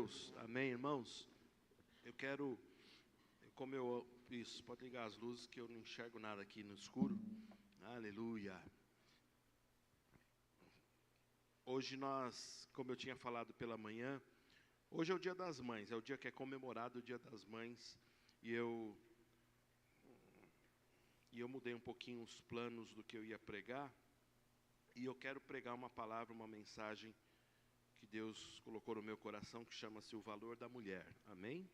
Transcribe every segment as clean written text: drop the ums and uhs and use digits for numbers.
Deus. Amém, irmãos? Eu quero, isso, pode ligar as luzes que eu não enxergo nada aqui no escuro. Aleluia. Hoje nós, como eu tinha falado pela manhã, hoje é o Dia das Mães, é o dia que é comemorado o Dia das Mães. E eu mudei um pouquinho os planos do que eu ia pregar. E eu quero pregar uma palavra, uma mensagem que Deus colocou no meu coração, que chama-se o valor da mulher. Amém?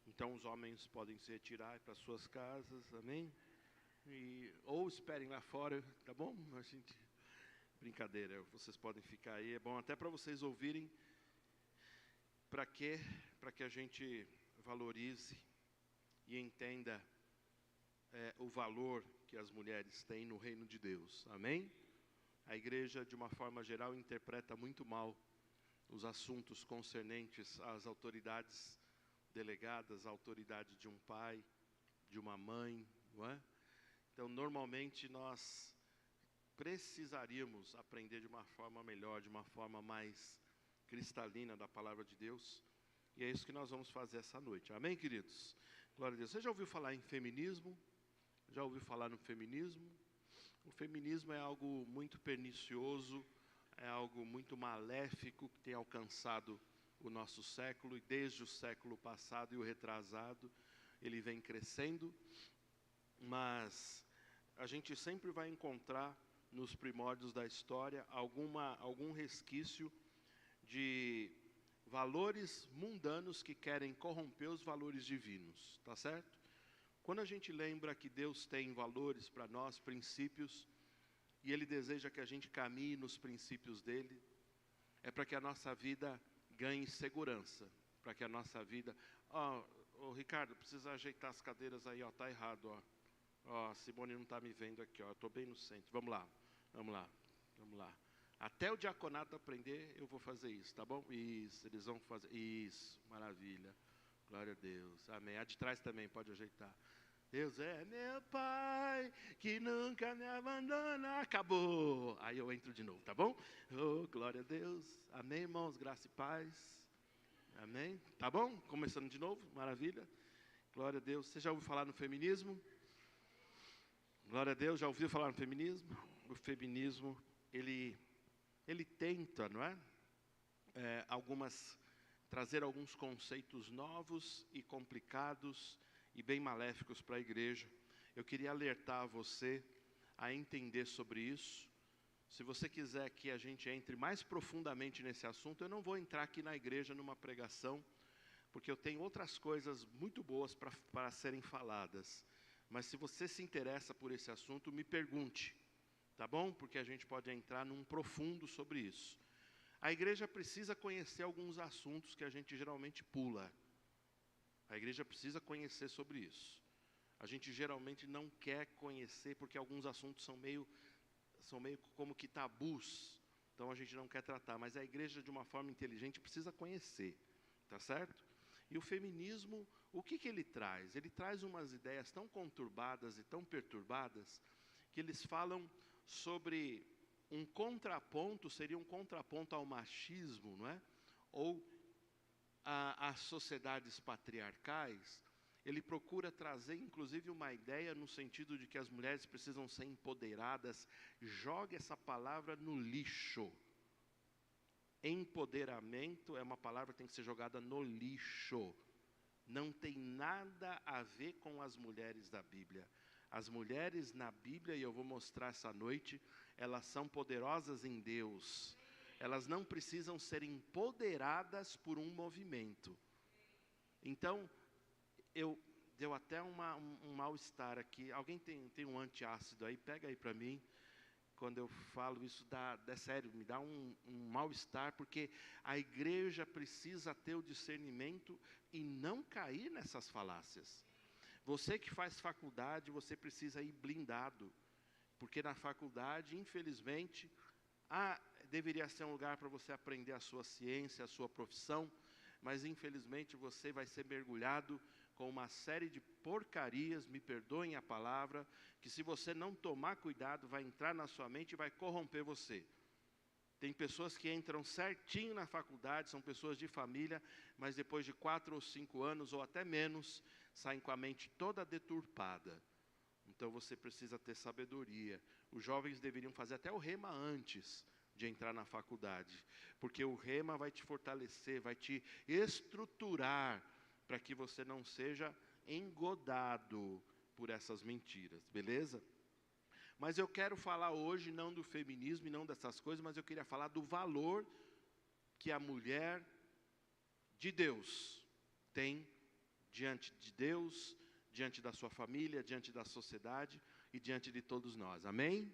Então os homens podem se retirar para suas casas, amém? Ou esperem lá fora, tá bom? Brincadeira, vocês podem ficar aí. É bom até para vocês ouvirem. Para quê? Para que a gente valorize e entenda o valor que as mulheres têm no reino de Deus. Amém? A igreja, de uma forma geral, interpreta muito mal os assuntos concernentes às autoridades delegadas, à autoridade de um pai, de uma mãe, não é? Então, normalmente, nós precisaríamos aprender de uma forma melhor, de uma forma mais cristalina da palavra de Deus. E é isso que nós vamos fazer essa noite. Amém, queridos? Glória a Deus. Você já ouviu falar em feminismo? Já ouviu falar no feminismo? O feminismo é algo muito pernicioso, é algo muito maléfico que tem alcançado o nosso século, e desde o século passado e o retrasado, ele vem crescendo, mas a gente sempre vai encontrar nos primórdios da história algum resquício de valores mundanos que querem corromper os valores divinos, tá certo? Quando a gente lembra que Deus tem valores para nós, princípios, e Ele deseja que a gente caminhe nos princípios dEle, é para que a nossa vida ganhe segurança, para que a nossa vida... Ricardo, precisa ajeitar as cadeiras aí, tá errado, a Simone não está me vendo aqui, eu estou bem no centro. Vamos lá. Até o diaconato aprender, eu vou fazer isso, tá bom? Isso, eles vão fazer, isso, maravilha, glória a Deus, amém. A de trás também, pode ajeitar. Deus é meu Pai, que nunca me abandona. Acabou. Aí eu entro de novo, tá bom? Oh, glória a Deus. Amém, irmãos? Graça e paz. Amém? Tá bom? Começando de novo, maravilha. Glória a Deus. Você já ouviu falar no feminismo? Glória a Deus. Já ouviu falar no feminismo? O feminismo, ele tenta, não é? Trazer alguns conceitos novos e complicados e bem maléficos para a igreja. Eu queria alertar você a entender sobre isso. Se você quiser que a gente entre mais profundamente nesse assunto, eu não vou entrar aqui na igreja numa pregação, porque eu tenho outras coisas muito boas para serem faladas. Mas se você se interessa por esse assunto, me pergunte, tá bom? Porque a gente pode entrar num profundo sobre isso. A igreja precisa conhecer alguns assuntos que a gente geralmente pula. A igreja precisa conhecer sobre isso. A gente geralmente não quer conhecer, porque alguns assuntos são meio como que tabus. Então a gente não quer tratar, mas a igreja, de uma forma inteligente, precisa conhecer. Tá certo? E o feminismo, o que ele traz? Ele traz umas ideias tão conturbadas e tão perturbadas, que eles falam sobre um contraponto, seria um contraponto ao machismo, não é? Ou às sociedades patriarcais. Ele procura trazer, inclusive, uma ideia no sentido de que as mulheres precisam ser empoderadas. Jogue essa palavra no lixo. Empoderamento é uma palavra que tem que ser jogada no lixo. Não tem nada a ver com as mulheres da Bíblia. As mulheres na Bíblia, e eu vou mostrar essa noite, elas são poderosas em Deus. Elas não precisam ser empoderadas por um movimento. Então, deu até um mal-estar aqui. Alguém tem um antiácido aí? Pega aí para mim. Quando eu falo isso, é sério, me dá um mal-estar, porque a igreja precisa ter o discernimento e não cair nessas falácias. Você que faz faculdade, você precisa ir blindado, porque na faculdade, infelizmente, deveria ser um lugar para você aprender a sua ciência, a sua profissão, mas infelizmente você vai ser mergulhado com uma série de porcarias, me perdoem a palavra, que se você não tomar cuidado, vai entrar na sua mente e vai corromper você. Tem pessoas que entram certinho na faculdade, são pessoas de família, mas depois de 4 ou 5 anos, ou até menos, saem com a mente toda deturpada. Então você precisa ter sabedoria. Os jovens deveriam fazer até o rema antes de entrar na faculdade, porque o rema vai te fortalecer, vai te estruturar para que você não seja engodado por essas mentiras, beleza? Mas eu quero falar hoje não do feminismo e não dessas coisas, mas eu queria falar do valor que a mulher de Deus tem diante de Deus, diante da sua família, diante da sociedade e diante de todos nós. Amém?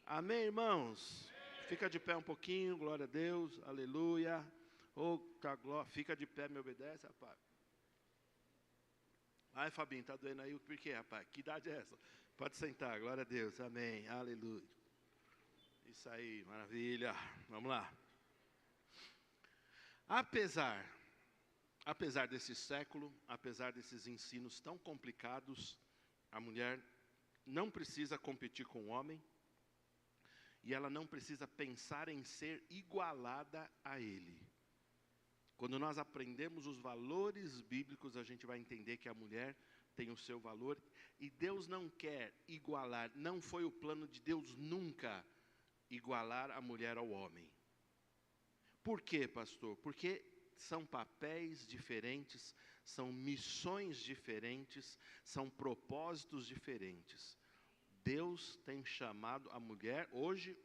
Amém, irmãos? Fica de pé um pouquinho, glória a Deus, aleluia. Fica de pé, me obedece, rapaz. Ai, Fabinho, tá doendo aí? Por quê, rapaz? Que idade é essa? Pode sentar, glória a Deus, amém, aleluia. Isso aí, maravilha. Vamos lá. Apesar desse século, apesar desses ensinos tão complicados, a mulher não precisa competir com o homem e ela não precisa pensar em ser igualada a ele. Quando nós aprendemos os valores bíblicos, a gente vai entender que a mulher tem o seu valor e Deus não quer igualar, não foi o plano de Deus nunca igualar a mulher ao homem. Por quê, pastor? Porque são papéis diferentes, são missões diferentes, são propósitos diferentes. Deus tem chamado a mulher, hoje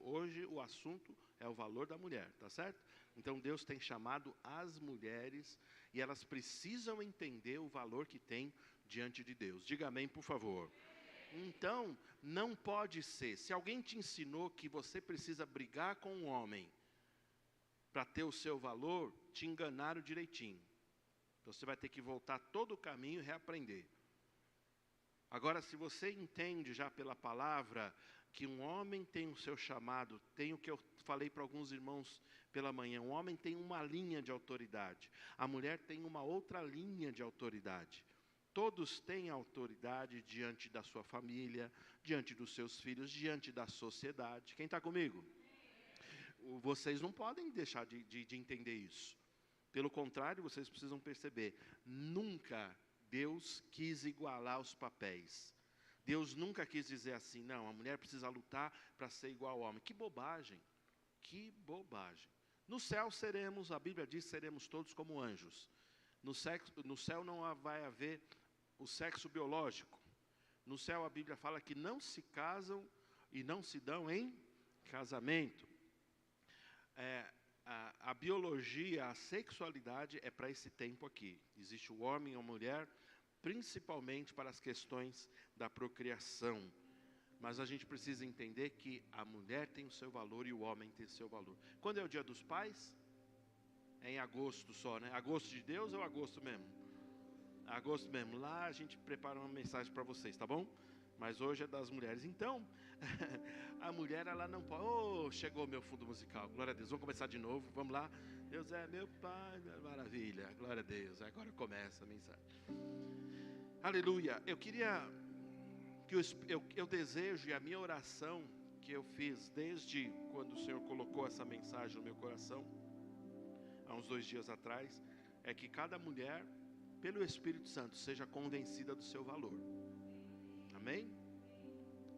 o assunto é o valor da mulher, tá certo? Então Deus tem chamado as mulheres e elas precisam entender o valor que tem diante de Deus. Diga amém, por favor. Então, não pode ser, se alguém te ensinou que você precisa brigar com um homem para ter o seu valor, te enganaram direitinho. Então, você vai ter que voltar todo o caminho e reaprender. Agora, se você entende já pela palavra que um homem tem o seu chamado, tem o que eu falei para alguns irmãos pela manhã, um homem tem uma linha de autoridade, a mulher tem uma outra linha de autoridade. Todos têm autoridade diante da sua família, diante dos seus filhos, diante da sociedade. Quem está comigo? Vocês não podem deixar de entender isso. Pelo contrário, vocês precisam perceber, nunca Deus quis igualar os papéis. Deus nunca quis dizer assim, não, a mulher precisa lutar para ser igual ao homem. Que bobagem, que bobagem. No céu seremos, a Bíblia diz, seremos todos como anjos. No céu não vai haver o sexo biológico. No céu a Bíblia fala que não se casam e não se dão em casamento. A biologia, a sexualidade é para esse tempo aqui. Existe o homem e a mulher, principalmente para as questões da procriação. Mas a gente precisa entender que a mulher tem o seu valor e o homem tem o seu valor. Quando é o Dia dos Pais? É em agosto só, né? Agosto de Deus ou agosto mesmo? Agosto mesmo. Lá a gente prepara uma mensagem para vocês, tá bom? Mas hoje é das mulheres. Então, a mulher, ela não pode... Oh, chegou o meu fundo musical. Glória a Deus. Vamos começar de novo. Vamos lá. Deus é meu Pai. Maravilha. Glória a Deus. Agora começa a mensagem. Aleluia. Eu queria... Eu desejo, e a minha oração que eu fiz desde quando o Senhor colocou essa mensagem no meu coração, há uns 2 dias atrás, é que cada mulher, pelo Espírito Santo, seja convencida do seu valor. Amém?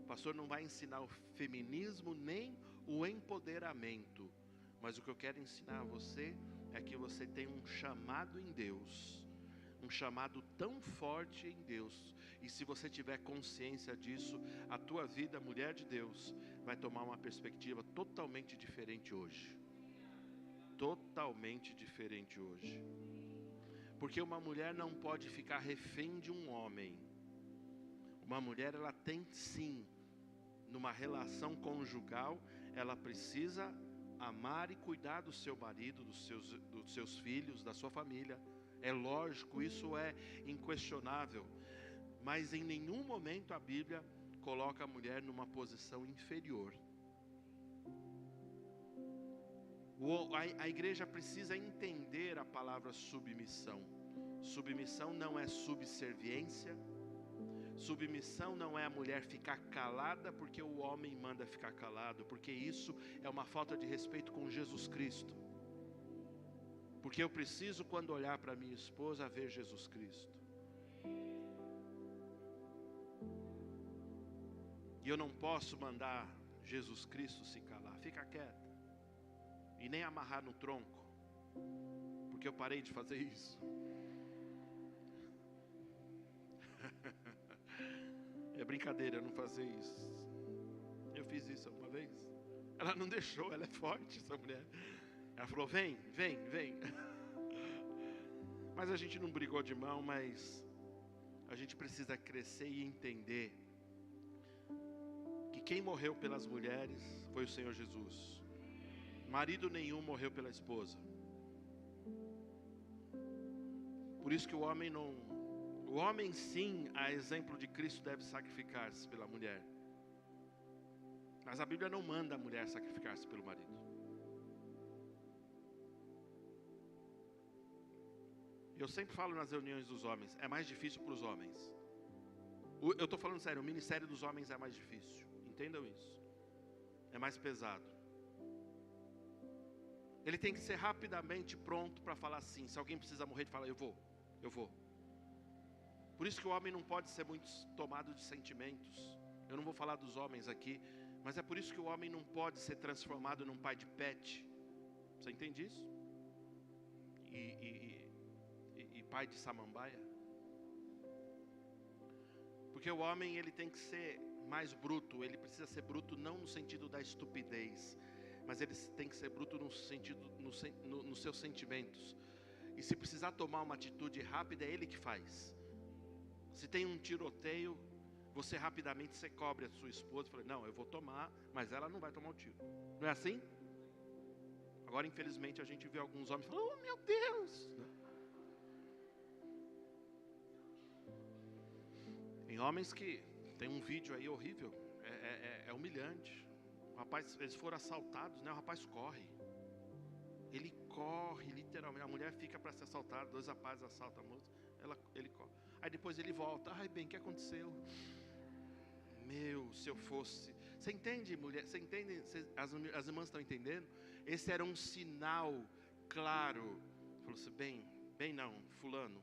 O pastor não vai ensinar o feminismo nem o empoderamento, mas o que eu quero ensinar a você é que você tem um chamado em Deus, um chamado tão forte em Deus, e se você tiver consciência disso, a tua vida, mulher de Deus, vai tomar uma perspectiva totalmente diferente hoje. Totalmente diferente hoje. Porque uma mulher não pode ficar refém de um homem. Uma mulher, ela tem sim, numa relação conjugal, ela precisa amar e cuidar do seu marido, dos seus filhos, da sua família. É lógico, isso é inquestionável. Mas em nenhum momento a Bíblia coloca a mulher numa posição inferior. A igreja precisa entender a palavra submissão. Submissão não é subserviência. Submissão não é a mulher ficar calada porque o homem manda ficar calado, porque isso é uma falta de respeito com Jesus Cristo. Porque eu preciso, quando olhar para minha esposa, ver Jesus Cristo. E eu não posso mandar Jesus Cristo se calar. Fica quieta. E nem amarrar no tronco, porque eu parei de fazer isso. É brincadeira não fazer isso. Eu fiz isso uma vez. Ela não deixou, ela é forte, essa mulher. Ela falou, vem, vem, vem. Mas a gente não brigou de mão, mas a gente precisa crescer e entender que quem morreu pelas mulheres foi o Senhor Jesus. Marido nenhum morreu pela esposa. Por isso que o homem sim, a exemplo de Cristo, deve sacrificar-se pela mulher. Mas a Bíblia não manda a mulher sacrificar-se pelo marido. Eu sempre falo nas reuniões dos homens, é mais difícil para os homens. Eu estou falando sério, o ministério dos homens é mais difícil. Entendam isso. É mais pesado. Ele tem que ser rapidamente pronto para falar sim. Se alguém precisa morrer, ele fala, eu vou. Por isso que o homem não pode ser muito tomado de sentimentos. Eu não vou falar dos homens aqui, mas é por isso que o homem não pode ser transformado num pai de pet. Você entende isso? E pai de samambaia. Porque o homem, ele tem que ser mais bruto. Ele precisa ser bruto não no sentido da estupidez, mas ele tem que ser bruto no sentido, nos seus sentimentos. E se precisar tomar uma atitude rápida, é ele que faz. Se tem um tiroteio, você rapidamente você cobre a sua esposa e fala, não, eu vou tomar, mas ela não vai tomar o tiro. Não é assim? Agora, infelizmente, a gente vê alguns homens falando, oh meu Deus! Tem homens que, tem um vídeo aí horrível, é humilhante. O rapaz, eles foram assaltados, né? O rapaz corre. Ele corre, literalmente. A mulher fica para ser assaltada, 2 rapazes assaltam a moça, ele corre. Aí depois ele volta, ai bem, o que aconteceu? Meu, se eu fosse... Você entende, mulher? Você entende? As irmãs estão entendendo? Esse era um sinal claro. Falou assim, bem não, fulano,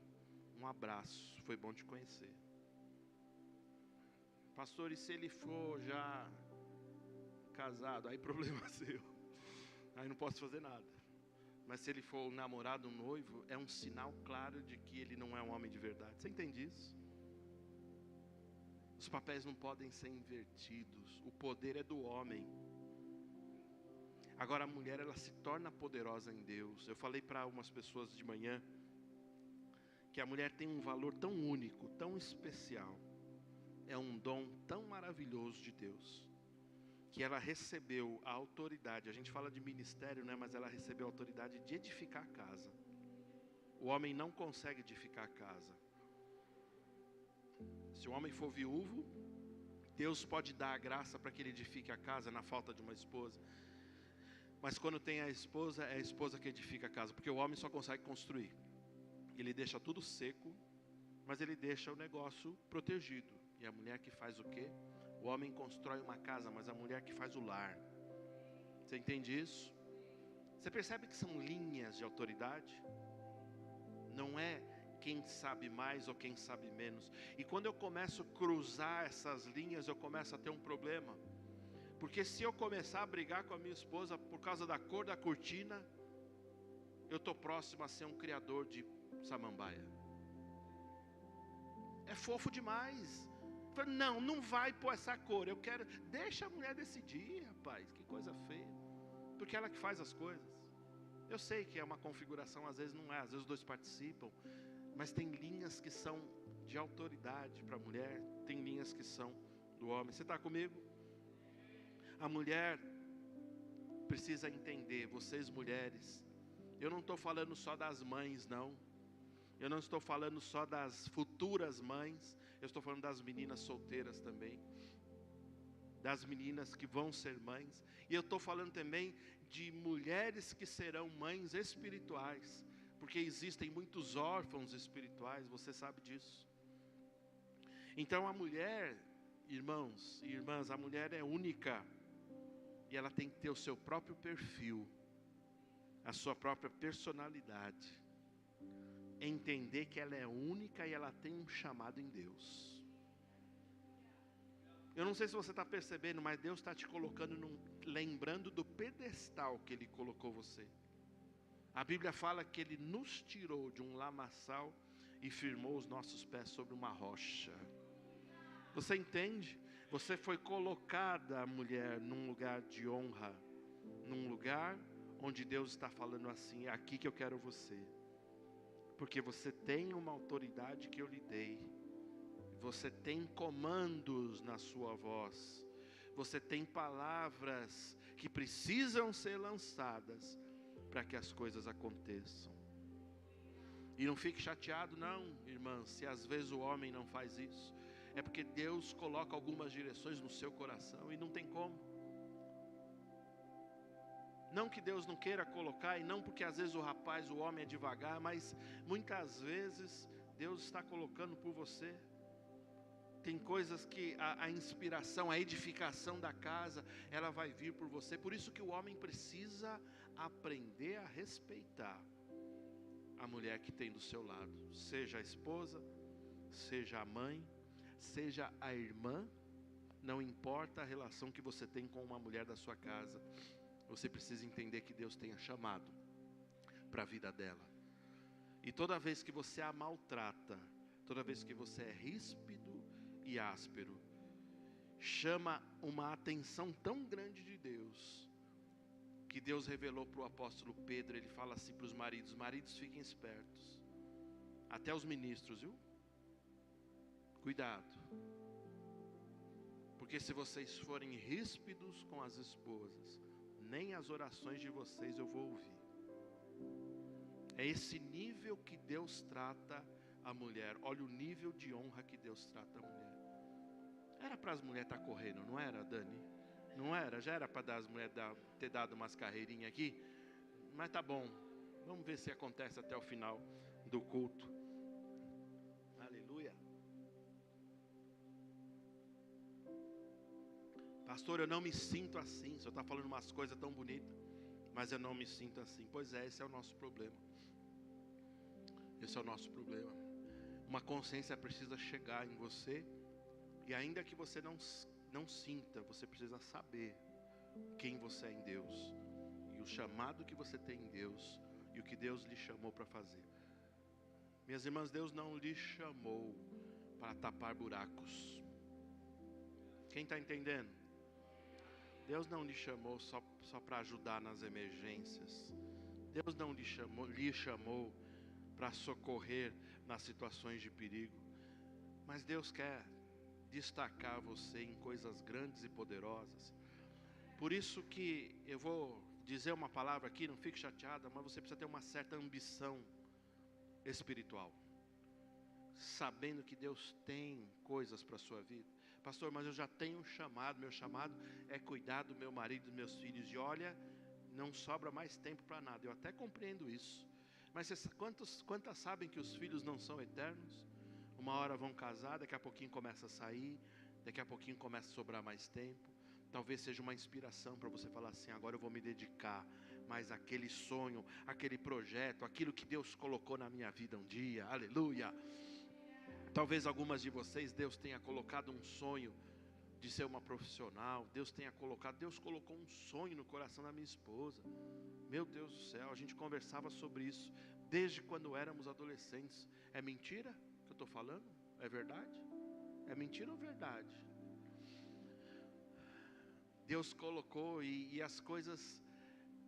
um abraço, foi bom te conhecer. Pastor, e se ele for já casado? Aí problema seu. Aí não posso fazer nada. Mas se ele for um namorado, um noivo, é um sinal claro de que ele não é um homem de verdade. Você entende isso? Os papéis não podem ser invertidos. O poder é do homem. Agora a mulher, ela se torna poderosa em Deus. Eu falei para algumas pessoas de manhã que a mulher tem um valor tão único, tão especial. É um dom tão maravilhoso de Deus, que ela recebeu a autoridade. A gente fala de ministério, né? Mas ela recebeu a autoridade de edificar a casa. O homem não consegue edificar a casa. Se o homem for viúvo, Deus pode dar a graça para que ele edifique a casa na falta de uma esposa. Mas quando tem a esposa, é a esposa que edifica a casa, porque o homem só consegue construir. Ele deixa tudo seco, mas ele deixa o negócio protegido. E a mulher que faz o quê? O homem constrói uma casa, mas a mulher que faz o lar. Você entende isso? Você percebe que são linhas de autoridade? Não é quem sabe mais ou quem sabe menos. E quando eu começo a cruzar essas linhas, eu começo a ter um problema. Porque se eu começar a brigar com a minha esposa por causa da cor da cortina, eu estou próximo a ser um criador de samambaia. É fofo demais. Não vai pôr essa cor. Eu quero. Deixa a mulher decidir, rapaz. Que coisa feia. Porque ela que faz as coisas. Eu sei que é uma configuração, às vezes não é, às vezes os dois participam. Mas tem linhas que são de autoridade para a mulher, tem linhas que são do homem. Você está comigo? A mulher precisa entender, vocês mulheres. Eu não estou falando só das mães, não. Eu não estou falando só das futuras mães. Eu estou falando das meninas solteiras também, das meninas que vão ser mães. E eu estou falando também de mulheres que serão mães espirituais, porque existem muitos órfãos espirituais, você sabe disso. Então a mulher, irmãos e irmãs, a mulher é única. E ela tem que ter o seu próprio perfil, a sua própria personalidade. Entender que ela é única e ela tem um chamado em Deus. Eu não sei se você está percebendo, mas Deus está te colocando, lembrando do pedestal que Ele colocou você. A Bíblia fala que Ele nos tirou de um lamaçal e firmou os nossos pés sobre uma rocha. Você entende? Você foi colocada, mulher, num lugar de honra, num lugar onde Deus está falando assim: é aqui que eu quero você, porque você tem uma autoridade que eu lhe dei, você tem comandos na sua voz, você tem palavras que precisam ser lançadas para que as coisas aconteçam. E não fique chateado não, irmã, se às vezes o homem não faz isso. É porque Deus coloca algumas direções no seu coração e não tem como. Não que Deus não queira colocar, e não porque às vezes o homem é devagar, mas muitas vezes Deus está colocando por você. Tem coisas que a inspiração, a edificação da casa, ela vai vir por você. Por isso que o homem precisa aprender a respeitar a mulher que tem do seu lado. Seja a esposa, seja a mãe, seja a irmã, não importa a relação que você tem com uma mulher da sua casa, você precisa entender que Deus tem a chamado para a vida dela. E toda vez que você a maltrata, toda vez que você é ríspido e áspero, chama uma atenção tão grande de Deus, que Deus revelou para o apóstolo Pedro. Ele fala assim para os maridos: maridos, fiquem espertos, até os ministros, viu? Cuidado, porque se vocês forem ríspidos com as esposas, nem as orações de vocês eu vou ouvir. É esse nível que Deus trata a mulher. Olha o nível de honra que Deus trata a mulher. Era para as mulheres estar correndo, não era, Dani? Não era? Já era para as mulheres ter dado umas carreirinhas aqui? Mas tá bom, vamos ver se acontece até o final do culto. Aleluia. Pastor, eu não me sinto assim. O senhor está falando umas coisas tão bonitas, mas eu não me sinto assim. Pois é, esse é o nosso problema. Esse é o nosso problema. Uma consciência precisa chegar em você. E ainda que você não sinta, você precisa saber quem você é em Deus, e o chamado que você tem em Deus, e o que Deus lhe chamou para fazer. Minhas irmãs, Deus não lhe chamou para tapar buracos. Quem está entendendo? Deus não lhe chamou só para ajudar nas emergências. Deus não lhe chamou para socorrer nas situações de perigo. Mas Deus quer destacar você em coisas grandes e poderosas. Por isso que eu vou dizer uma palavra aqui, não fique chateada, mas você precisa ter uma certa ambição espiritual, sabendo que Deus tem coisas para a sua vida. Pastor, mas eu já tenho um chamado. Meu chamado é cuidar do meu marido e dos meus filhos. E olha, não sobra mais tempo para nada. Eu até compreendo isso. Mas quantas sabem que os filhos não são eternos? Uma hora vão casar, daqui a pouquinho começa a sair, daqui a pouquinho começa a sobrar mais tempo. Talvez seja uma inspiração para você falar assim: agora eu vou me dedicar mais àquele sonho, aquele projeto, aquilo que Deus colocou na minha vida um dia. Aleluia. Talvez algumas de vocês, Deus tenha colocado um sonho de ser uma profissional. Deus colocou um sonho no coração da minha esposa. Meu Deus do céu, a gente conversava sobre isso desde quando éramos adolescentes. É mentira que eu estou falando? É verdade? É mentira ou verdade? Deus colocou e as coisas,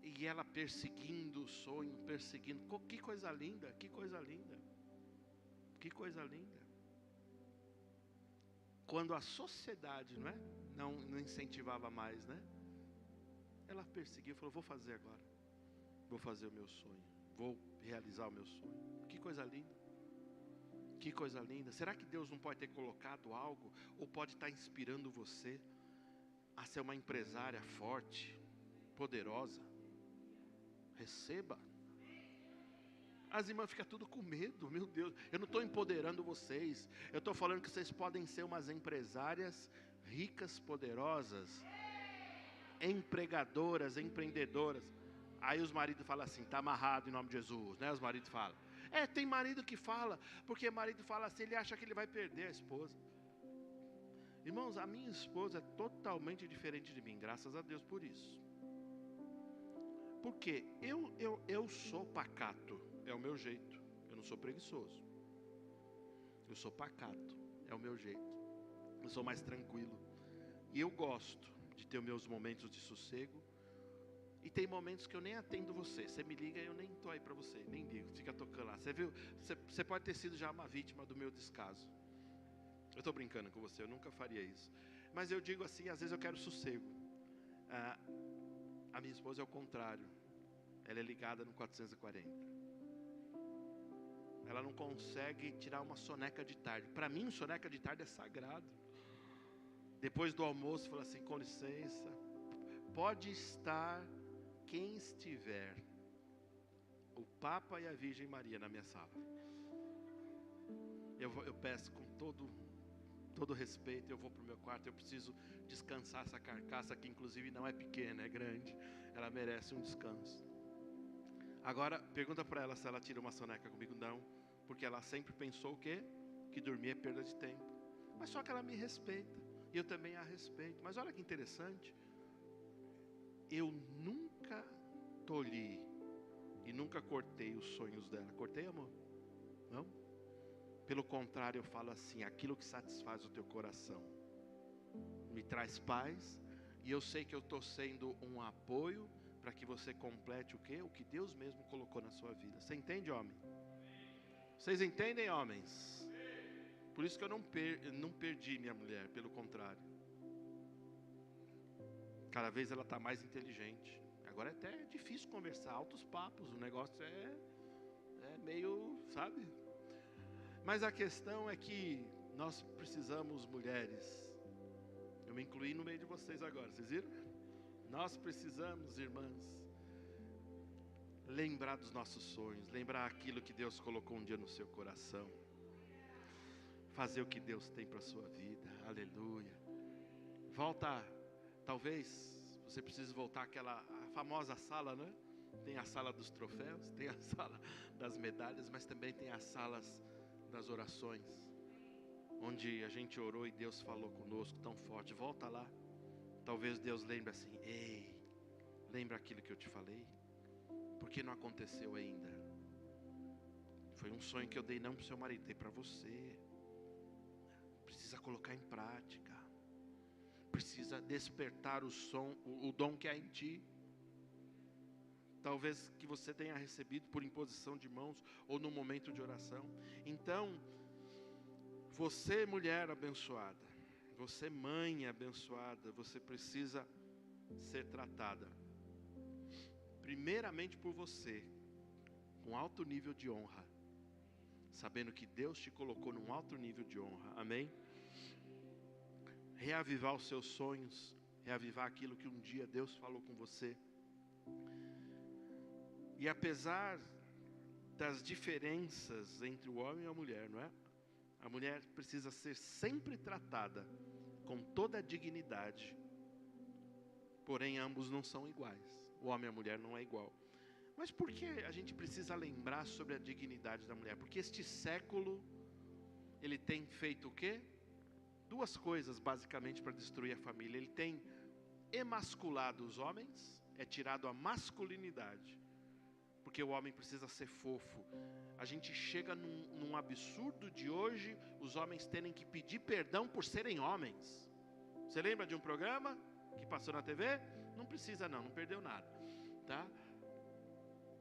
e ela perseguindo o sonho, perseguindo. Que coisa linda, que coisa linda. Que coisa linda. Quando a sociedade, não incentivava mais, ela perseguiu e falou: vou fazer agora. Vou fazer o meu sonho. Vou realizar o meu sonho. Que coisa linda. Que coisa linda. Será que Deus não pode ter colocado algo, ou pode estar inspirando você a ser uma empresária forte, poderosa? Receba. As irmãs ficam tudo com medo, meu Deus. Eu não estou empoderando vocês. Eu estou falando que vocês podem ser umas empresárias ricas, poderosas, empregadoras, empreendedoras. Aí os maridos falam assim, está amarrado em nome de Jesus, né? Os maridos falam. Tem marido que fala, porque marido fala assim, ele acha que ele vai perder a esposa. Irmãos, a minha esposa é totalmente diferente de mim, graças a Deus por isso. Porque eu sou pacato, é o meu jeito. Eu não sou preguiçoso. Eu sou pacato, é o meu jeito. Eu sou mais tranquilo. E eu gosto de ter os meus momentos de sossego. E tem momentos que eu nem atendo você. Você me liga e eu nem estou aí para você, nem ligo, fica tocando lá. Você viu? Você pode ter sido já uma vítima do meu descaso. Eu estou brincando com você, eu nunca faria isso. Mas eu digo assim, às vezes eu quero sossego. A minha esposa é o contrário. Ela é ligada no 440. Ela não consegue tirar uma soneca de tarde. Para mim, soneca de tarde é sagrado. Depois do almoço, fala assim, com licença. Pode estar quem estiver. O Papa e a Virgem Maria na minha sala. Eu peço com todo respeito, eu vou para o meu quarto, eu preciso descansar essa carcaça que inclusive não é pequena, é grande. Ela merece um descanso. Agora, pergunta para ela se ela tira uma soneca comigo. Não, porque ela sempre pensou o quê? Que dormir é perda de tempo. Mas só que ela me respeita, e eu também a respeito. Mas olha que interessante, eu nunca tolhi e nunca cortei os sonhos dela. Cortei, amor? Não? Pelo contrário, eu falo assim, aquilo que satisfaz o teu coração me traz paz, e eu sei que eu estou sendo um apoio para que você complete o quê? O que Deus mesmo colocou na sua vida. Você entende, homem? Vocês entendem, homens? Por isso que eu não perdi minha mulher, pelo contrário. Cada vez ela está mais inteligente. Agora é até difícil conversar, altos papos, o negócio é meio, sabe? Mas a questão é que nós precisamos, mulheres, eu me incluí no meio de vocês agora, vocês viram? Nós precisamos, irmãs, lembrar dos nossos sonhos, lembrar aquilo que Deus colocou um dia no seu coração, fazer o que Deus tem para a sua vida, aleluia. Volta, talvez você precise voltar àquela famosa sala, né? Tem a sala dos troféus, tem a sala das medalhas, mas também tem as salas das orações, onde a gente orou e Deus falou conosco tão forte. Volta lá. Talvez Deus lembre assim, ei, lembra aquilo que eu te falei? Porque não aconteceu ainda. Foi um sonho que eu dei não para o seu marido, dei para você. Precisa colocar em prática. Precisa despertar o dom que há em ti. Talvez que você tenha recebido por imposição de mãos ou no momento de oração. Então, você, mulher abençoada, você, mãe abençoada, você precisa ser tratada primeiramente por você, com alto nível de honra, sabendo que Deus te colocou num alto nível de honra, amém? Reavivar os seus sonhos, reavivar aquilo que um dia Deus falou com você. E apesar das diferenças entre o homem e a mulher, não é? A mulher precisa ser sempre tratada com toda a dignidade. Porém, ambos não são iguais. O homem e a mulher não é igual. Mas por que a gente precisa lembrar sobre a dignidade da mulher? Porque este século, ele tem feito o quê? Duas coisas basicamente para destruir a família. Ele tem emasculado os homens, tirado a masculinidade. Porque o homem precisa ser fofo. A gente chega num absurdo de hoje, os homens terem que pedir perdão por serem homens. Você lembra de um programa que passou na TV? Não precisa não perdeu nada, tá?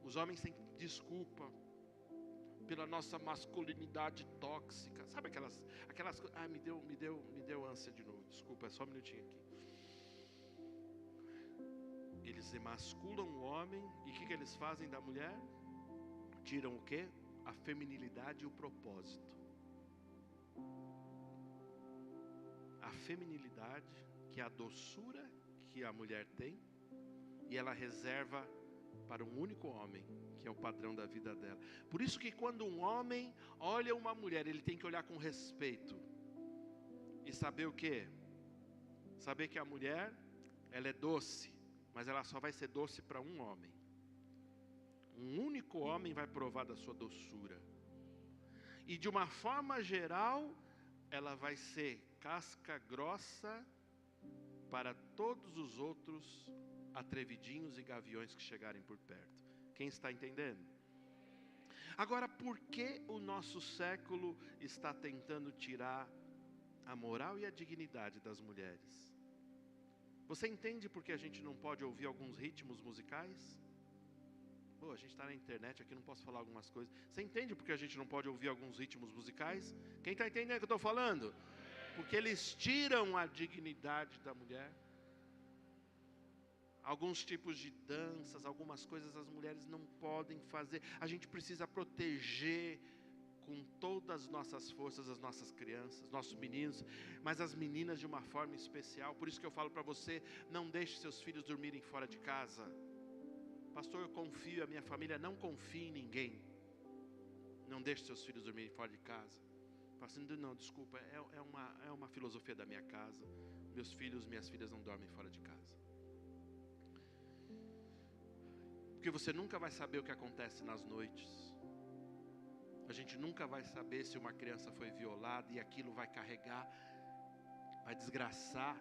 Os homens têm desculpa pela nossa masculinidade tóxica. Sabe aquelas me deu ânsia de novo. Desculpa, é só um minutinho aqui. Eles emasculam o homem e o que eles fazem da mulher? Tiram o quê? A feminilidade e o propósito. A feminilidade, que é a doçura que a mulher tem, e ela reserva para um único homem, que é o padrão da vida dela. Por isso que quando um homem olha uma mulher, ele tem que olhar com respeito. E saber o quê? Saber que a mulher, ela é doce, mas ela só vai ser doce para um homem. Um único homem vai provar da sua doçura. E de uma forma geral, ela vai ser casca grossa para todos os outros atrevidinhos e gaviões que chegarem por perto. Quem está entendendo? Agora, por que o nosso século está tentando tirar a moral e a dignidade das mulheres? Você entende por que a gente não pode ouvir alguns ritmos musicais? Pô, a gente está na internet aqui, não posso falar algumas coisas. Você entende por que a gente não pode ouvir alguns ritmos musicais? Quem está entendendo o que eu estou falando? Porque eles tiram a dignidade da mulher. Alguns tipos de danças, algumas coisas as mulheres não podem fazer. A gente precisa proteger com todas as nossas forças as nossas crianças, nossos meninos, mas as meninas de uma forma especial. Por isso que eu falo para você, não deixe seus filhos dormirem fora de casa. Pastor, eu confio, a minha família não confia em ninguém. Não deixe seus filhos dormirem fora de casa. Pastor, não, desculpa, é uma filosofia da minha casa. Meus filhos, minhas filhas não dormem fora de casa. Porque você nunca vai saber o que acontece nas noites. A gente nunca vai saber se uma criança foi violada e aquilo vai carregar, vai desgraçar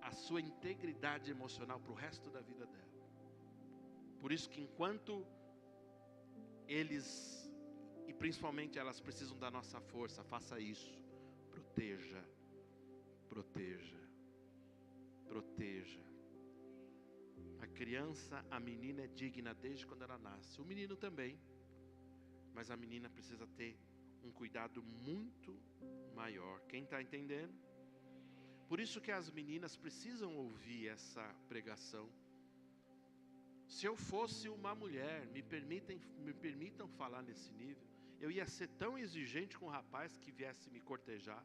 a sua integridade emocional para o resto da vida dela. Por isso que enquanto eles, e principalmente elas, precisam da nossa força, faça isso. Proteja, proteja, proteja. A criança, a menina é digna desde quando ela nasce. O menino também. Mas a menina precisa ter um cuidado muito maior. Quem está entendendo? Por isso que as meninas precisam ouvir essa pregação. Se eu fosse uma mulher, me permitam falar nesse nível, eu ia ser tão exigente com o rapaz que viesse me cortejar.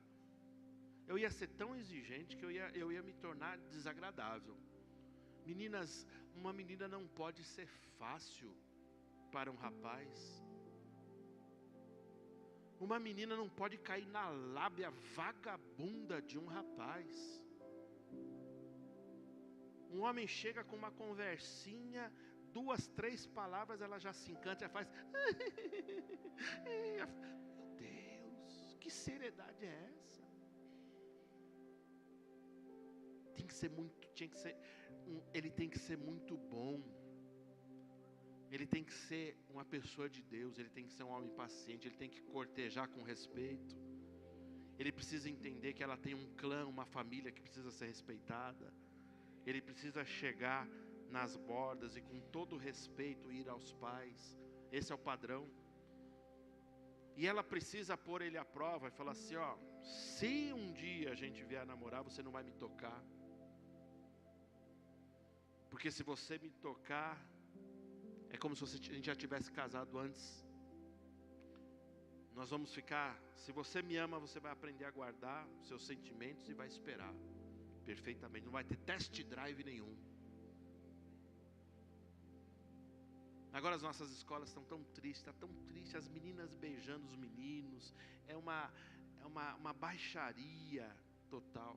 Eu ia ser tão exigente que eu ia me tornar desagradável. Meninas, uma menina não pode ser fácil para um rapaz. Uma menina não pode cair na lábia vagabunda de um rapaz. Um homem chega com uma conversinha, 2, 3 palavras, ela já se encanta, já faz. Meu Deus, que seriedade é essa? Ele tem que ser muito bom. Ele tem que ser uma pessoa de Deus, ele tem que ser um homem paciente, ele tem que cortejar com respeito. Ele precisa entender que ela tem um clã, uma família que precisa ser respeitada. Ele precisa chegar nas bordas e com todo respeito ir aos pais. Esse é o padrão. E ela precisa pôr ele à prova e falar assim, ó, se um dia a gente vier namorar, você não vai me tocar. Porque se você me tocar, é como se a gente já tivesse casado antes. Nós vamos ficar, se você me ama, você vai aprender a guardar os seus sentimentos e vai esperar perfeitamente. Não vai ter test drive nenhum. Agora as nossas escolas estão tão tristes, está tão triste, as meninas beijando os meninos. É uma baixaria total.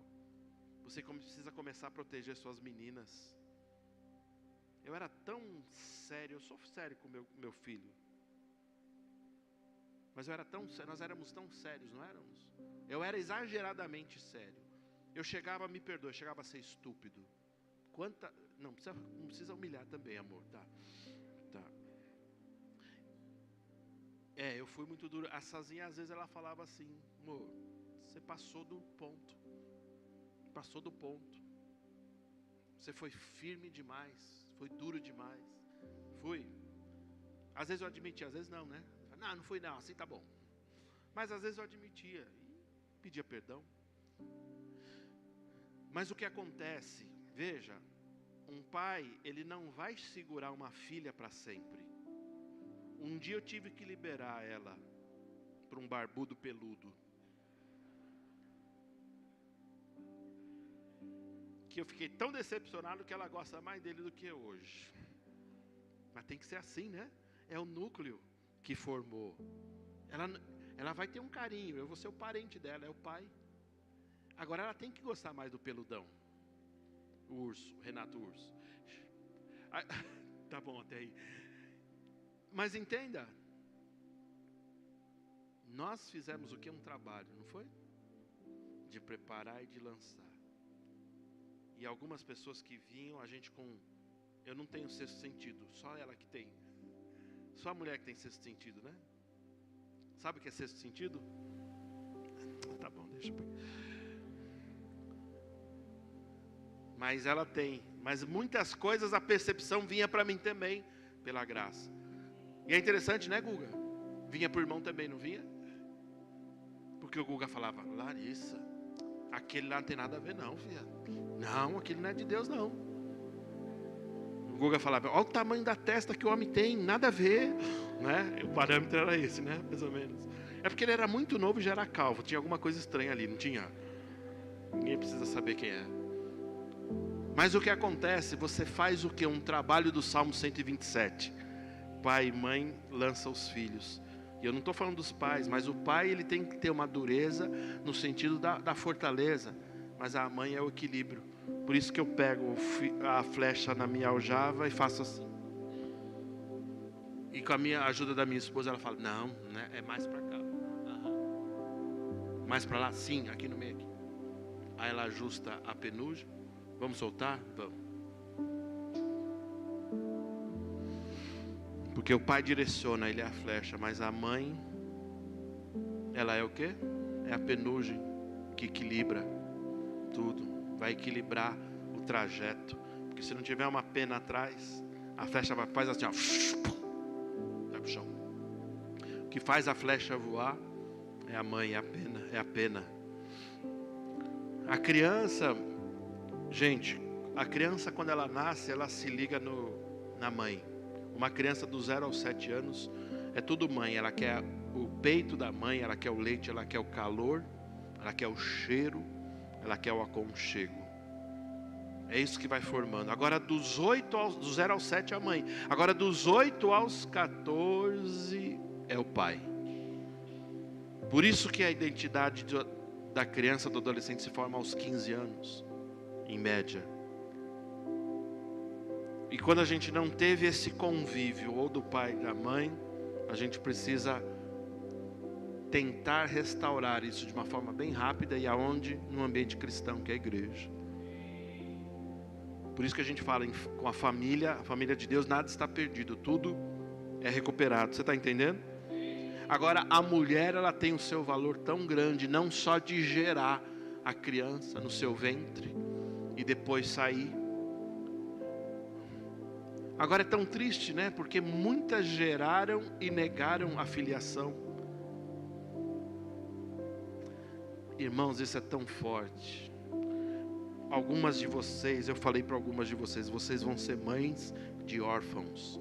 Você precisa começar a proteger suas meninas. Eu era tão sério, eu sou sério com meu filho. Mas nós éramos tão sérios, não éramos? Eu era exageradamente sério. Eu chegava, me perdoa, eu chegava a ser estúpido. Não precisa humilhar também, amor, tá? Eu fui muito duro. A Sazinha, às vezes, ela falava assim, amor, você passou do ponto. Passou do ponto. Você foi firme demais. Foi duro demais. Fui. Às vezes eu admitia, às vezes não, né? Não fui não, assim tá bom. Mas às vezes eu admitia e pedia perdão. Mas o que acontece, veja, um pai, ele não vai segurar uma filha para sempre. Um dia eu tive que liberar ela para um barbudo peludo. Que eu fiquei tão decepcionado que ela gosta mais dele do que eu hoje. Mas tem que ser assim, né? É o núcleo que formou. Ela vai ter um carinho, eu vou ser o parente dela, é o pai. Agora ela tem que gostar mais do peludão. O urso, Renato Urso. Tá bom até aí. Mas entenda, nós fizemos o que? Um trabalho, não foi? De preparar e de lançar. E algumas pessoas que vinham, a gente com... Eu não tenho sexto sentido, só ela que tem. Só a mulher que tem sexto sentido, né? Sabe o que é sexto sentido? Tá bom, deixa eu pegar. Mas ela tem. Mas muitas coisas a percepção vinha para mim também, pela graça. E é interessante, né, Guga? Vinha para o irmão também, não vinha? Porque o Guga falava, Larissa, aquele lá não tem nada a ver não, filha. Não, aquele não é de Deus não. O Guga falava, olha o tamanho da testa que o homem tem, nada a ver, né? O parâmetro era esse, né? Mais ou menos. É porque ele era muito novo e já era calvo, tinha alguma coisa estranha ali, não tinha? Ninguém precisa saber quem é. Mas o que acontece, você faz o que? Um trabalho do Salmo 127. Pai e mãe lançam os filhos. E eu não estou falando dos pais, mas o pai ele tem que ter uma dureza no sentido da fortaleza. Mas a mãe é o equilíbrio. Por isso que eu pego a flecha na minha aljava e faço assim. E com a minha ajuda da minha esposa, ela fala, não, né, é mais para cá. Mais para lá? Sim, aqui no meio. Aqui. Aí ela ajusta a penugem. Vamos soltar? Vamos. Porque o pai direciona, ele é a flecha, mas a mãe, ela é o quê? É a penugem que equilibra tudo, vai equilibrar o trajeto. Porque se não tiver uma pena atrás, a flecha faz assim, ó, vai pro chão. O que faz a flecha voar é a mãe, é a pena. A criança, gente, a criança quando ela nasce, ela se liga na mãe. Uma criança do 0 aos 7 anos é tudo mãe. Ela quer o peito da mãe, ela quer o leite, ela quer o calor, ela quer o cheiro, ela quer o aconchego. É isso que vai formando. Agora do 0 aos 7 é a mãe. Agora dos 8 aos 14 é o pai. Por isso que a identidade da criança, do adolescente se forma aos 15 anos, em média. E quando a gente não teve esse convívio, ou do pai e da mãe, a gente precisa tentar restaurar isso de uma forma bem rápida. E aonde? No ambiente cristão, que é a igreja. Por isso que a gente fala com a família de Deus, nada está perdido, tudo é recuperado. Você está entendendo? Agora, a mulher, ela tem o seu valor tão grande, não só de gerar a criança no seu ventre e depois sair. Agora é tão triste, né? Porque muitas geraram e negaram a filiação. Irmãos, isso é tão forte. Algumas de vocês, eu falei para algumas de vocês, vocês vão ser mães de órfãos.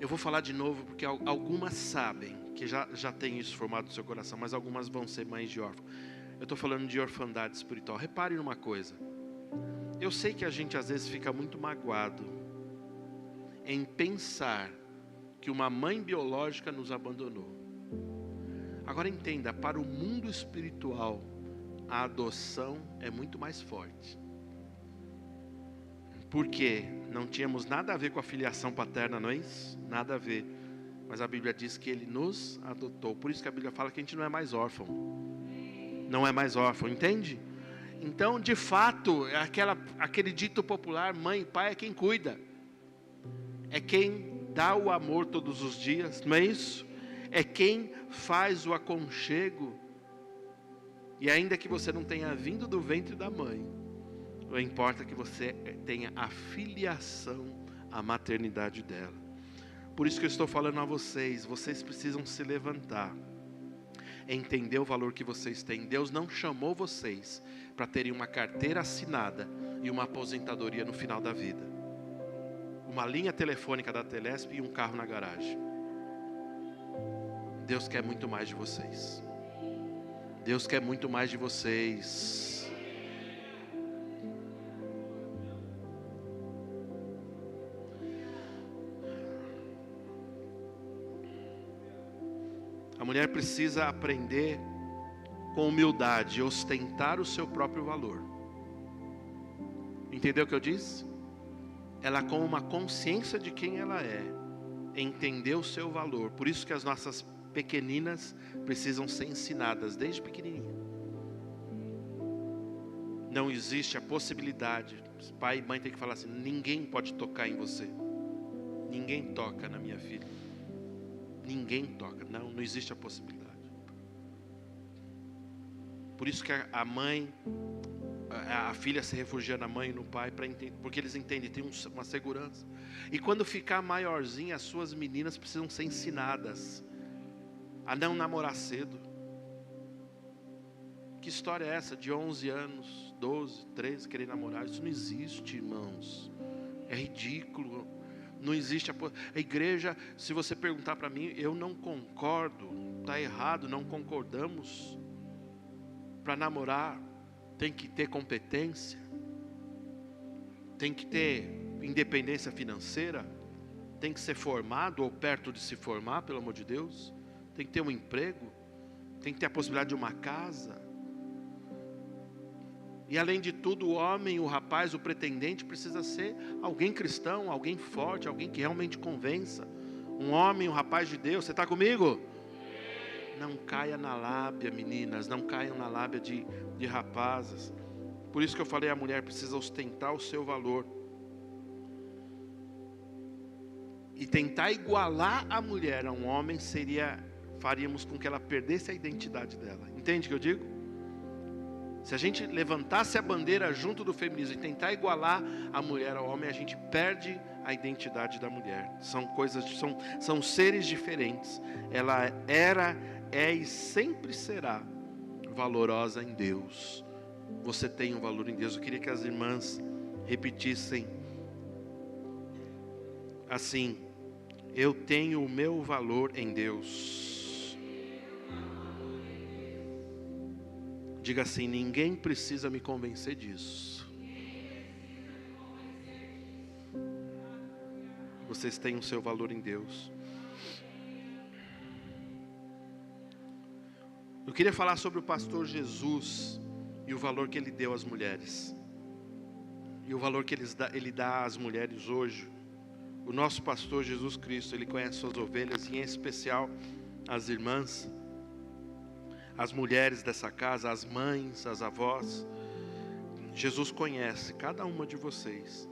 Eu vou falar de novo porque algumas sabem que já tem isso formado no seu coração, mas algumas vão ser mães de órfãos. Eu estou falando de orfandade espiritual. Reparem numa coisa. Eu sei que a gente às vezes fica muito magoado em pensar que uma mãe biológica nos abandonou. Agora entenda, para o mundo espiritual, a adoção é muito mais forte. Porque não tínhamos nada a ver com a filiação paterna, não é isso? Nada a ver. Mas a Bíblia diz que Ele nos adotou. Por isso que a Bíblia fala que a gente não é mais órfão. Não é mais órfão, entende? Então, de fato, aquele dito popular, mãe e pai é quem cuida. É quem dá o amor todos os dias, não é isso? É quem faz o aconchego. E ainda que você não tenha vindo do ventre da mãe, o importa é que você tenha a filiação, a maternidade dela. Por isso que eu estou falando a vocês precisam se levantar, entender o valor que vocês têm. Deus não chamou vocês para terem uma carteira assinada e uma aposentadoria no final da vida, uma linha telefônica da Telesp e um carro na garagem. Deus quer muito mais de vocês. Deus quer muito mais de vocês. A mulher precisa aprender com humildade, ostentar o seu próprio valor. Entendeu o que eu disse? Ela, com uma consciência de quem ela é, entender o seu valor. Por isso que as nossas pequeninas precisam ser ensinadas desde pequenininha. Não existe a possibilidade, pai e mãe tem que falar assim: ninguém pode tocar em você. Ninguém toca na minha filha. Ninguém toca. Não existe a possibilidade. Por isso que a mãe, a filha se refugia na mãe e no pai, porque eles entendem, tem uma segurança. E quando ficar maiorzinha, as suas meninas precisam ser ensinadas a não namorar cedo. Que história é essa de 11 anos, 12, 13, querer namorar? Isso não existe, irmãos. É ridículo. Não existe a igreja. Se você perguntar para mim, eu não concordo. Está errado, não concordamos. Para namorar tem que ter competência, tem que ter independência financeira, tem que ser formado ou perto de se formar, pelo amor de Deus, tem que ter um emprego, tem que ter a possibilidade de uma casa. E além de tudo, o homem, o rapaz, o pretendente precisa ser alguém cristão, alguém forte, alguém que realmente convença. Um homem, um rapaz de Deus. Você está comigo? Não caia na lábia, meninas, não caiam na lábia de rapazes. Por isso que eu falei, a mulher precisa ostentar o seu valor. E tentar igualar a mulher a um homem faríamos com que ela perdesse a identidade dela. Entende o que eu digo? Se a gente levantasse a bandeira junto do feminismo e tentar igualar a mulher ao homem, a gente perde a identidade da mulher. São coisas, são seres diferentes. Ela era, é e sempre será valorosa em Deus. Você tem um valor em Deus. Eu queria que as irmãs repetissem assim: eu tenho o meu valor em Deus. Diga assim: ninguém precisa me convencer disso. Vocês têm o seu valor em Deus. Eu queria falar sobre o pastor Jesus e o valor que ele deu às mulheres. E o valor que ele dá às mulheres hoje. O nosso pastor Jesus Cristo, ele conhece suas ovelhas, e em especial as irmãs, as mulheres dessa casa, as mães, as avós. Jesus conhece cada uma de vocês,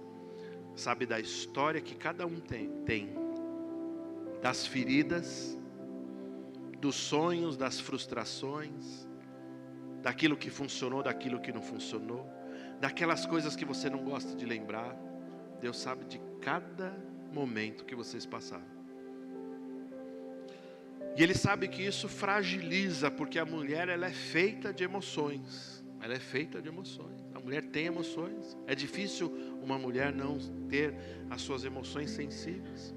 sabe da história que cada um tem, das feridas, dos sonhos, das frustrações, daquilo que funcionou, daquilo que não funcionou, daquelas coisas que você não gosta de lembrar. Deus sabe de cada momento que vocês passaram. E Ele sabe que isso fragiliza, porque a mulher, ela é feita de emoções. Ela é feita de emoções. A mulher tem emoções. É difícil uma mulher não ter as suas emoções sensíveis.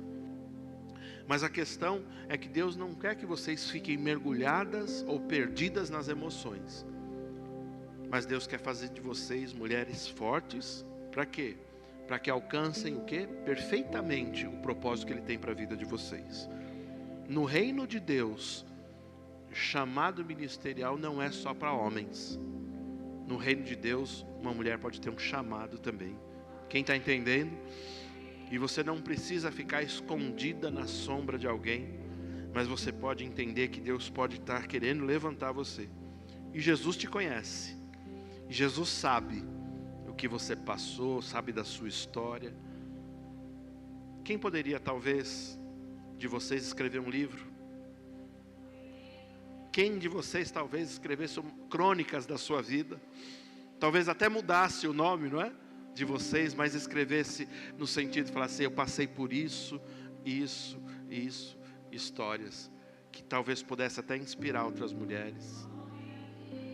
Mas a questão é que Deus não quer que vocês fiquem mergulhadas ou perdidas nas emoções. Mas Deus quer fazer de vocês mulheres fortes. Para quê? Para que alcancem o quê? Perfeitamente o propósito que Ele tem para a vida de vocês. No reino de Deus, chamado ministerial não é só para homens. No reino de Deus, uma mulher pode ter um chamado também. Quem está entendendo? E você não precisa ficar escondida na sombra de alguém, mas você pode entender que Deus pode estar querendo levantar você. E Jesus te conhece. E Jesus sabe o que você passou, sabe da sua história. Quem poderia talvez de vocês escrever um livro? Quem de vocês talvez escrevesse crônicas da sua vida? Talvez até mudasse o nome, não é? De vocês, mas escrevesse no sentido de falar assim: eu passei por isso, histórias que talvez pudesse até inspirar outras mulheres.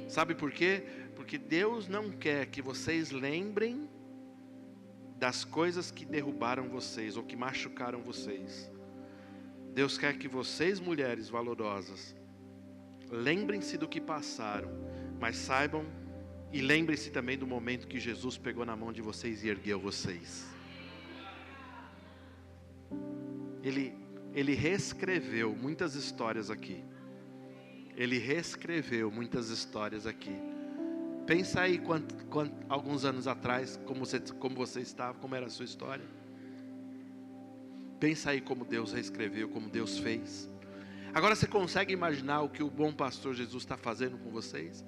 Sabe por quê? Porque Deus não quer que vocês lembrem das coisas que derrubaram vocês ou que machucaram vocês. Deus quer que vocês, mulheres valorosas, lembrem-se do que passaram, mas saibam e lembrem-se também do momento que Jesus pegou na mão de vocês e ergueu vocês. Ele reescreveu muitas histórias aqui. Ele reescreveu muitas histórias aqui. Pensa aí alguns anos atrás, como você estava, como era a sua história. Pensa aí como Deus reescreveu, como Deus fez. Agora você consegue imaginar o que o bom pastor Jesus está fazendo com vocês?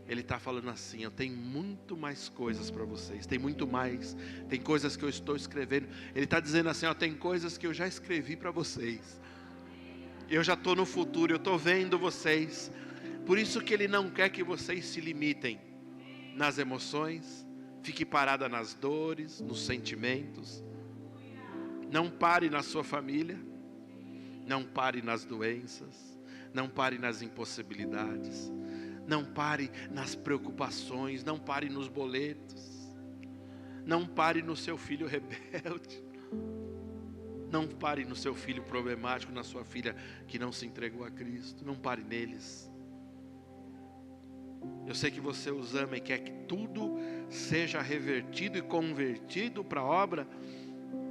Ele está falando assim: eu tenho muito mais coisas para vocês, tem muito mais, tem coisas que eu estou escrevendo. Ele está dizendo assim: tem coisas que eu já escrevi para vocês, eu já estou no futuro, eu estou vendo vocês. Por isso que Ele não quer que vocês se limitem nas emoções, fique parada nas dores, nos sentimentos. Não pare na sua família, não pare nas doenças, não pare nas impossibilidades, não pare nas preocupações, não pare nos boletos, não pare no seu filho rebelde, não pare no seu filho problemático, na sua filha que não se entregou a Cristo, não pare neles. Eu sei que você os ama e quer que tudo seja revertido e convertido para a obra,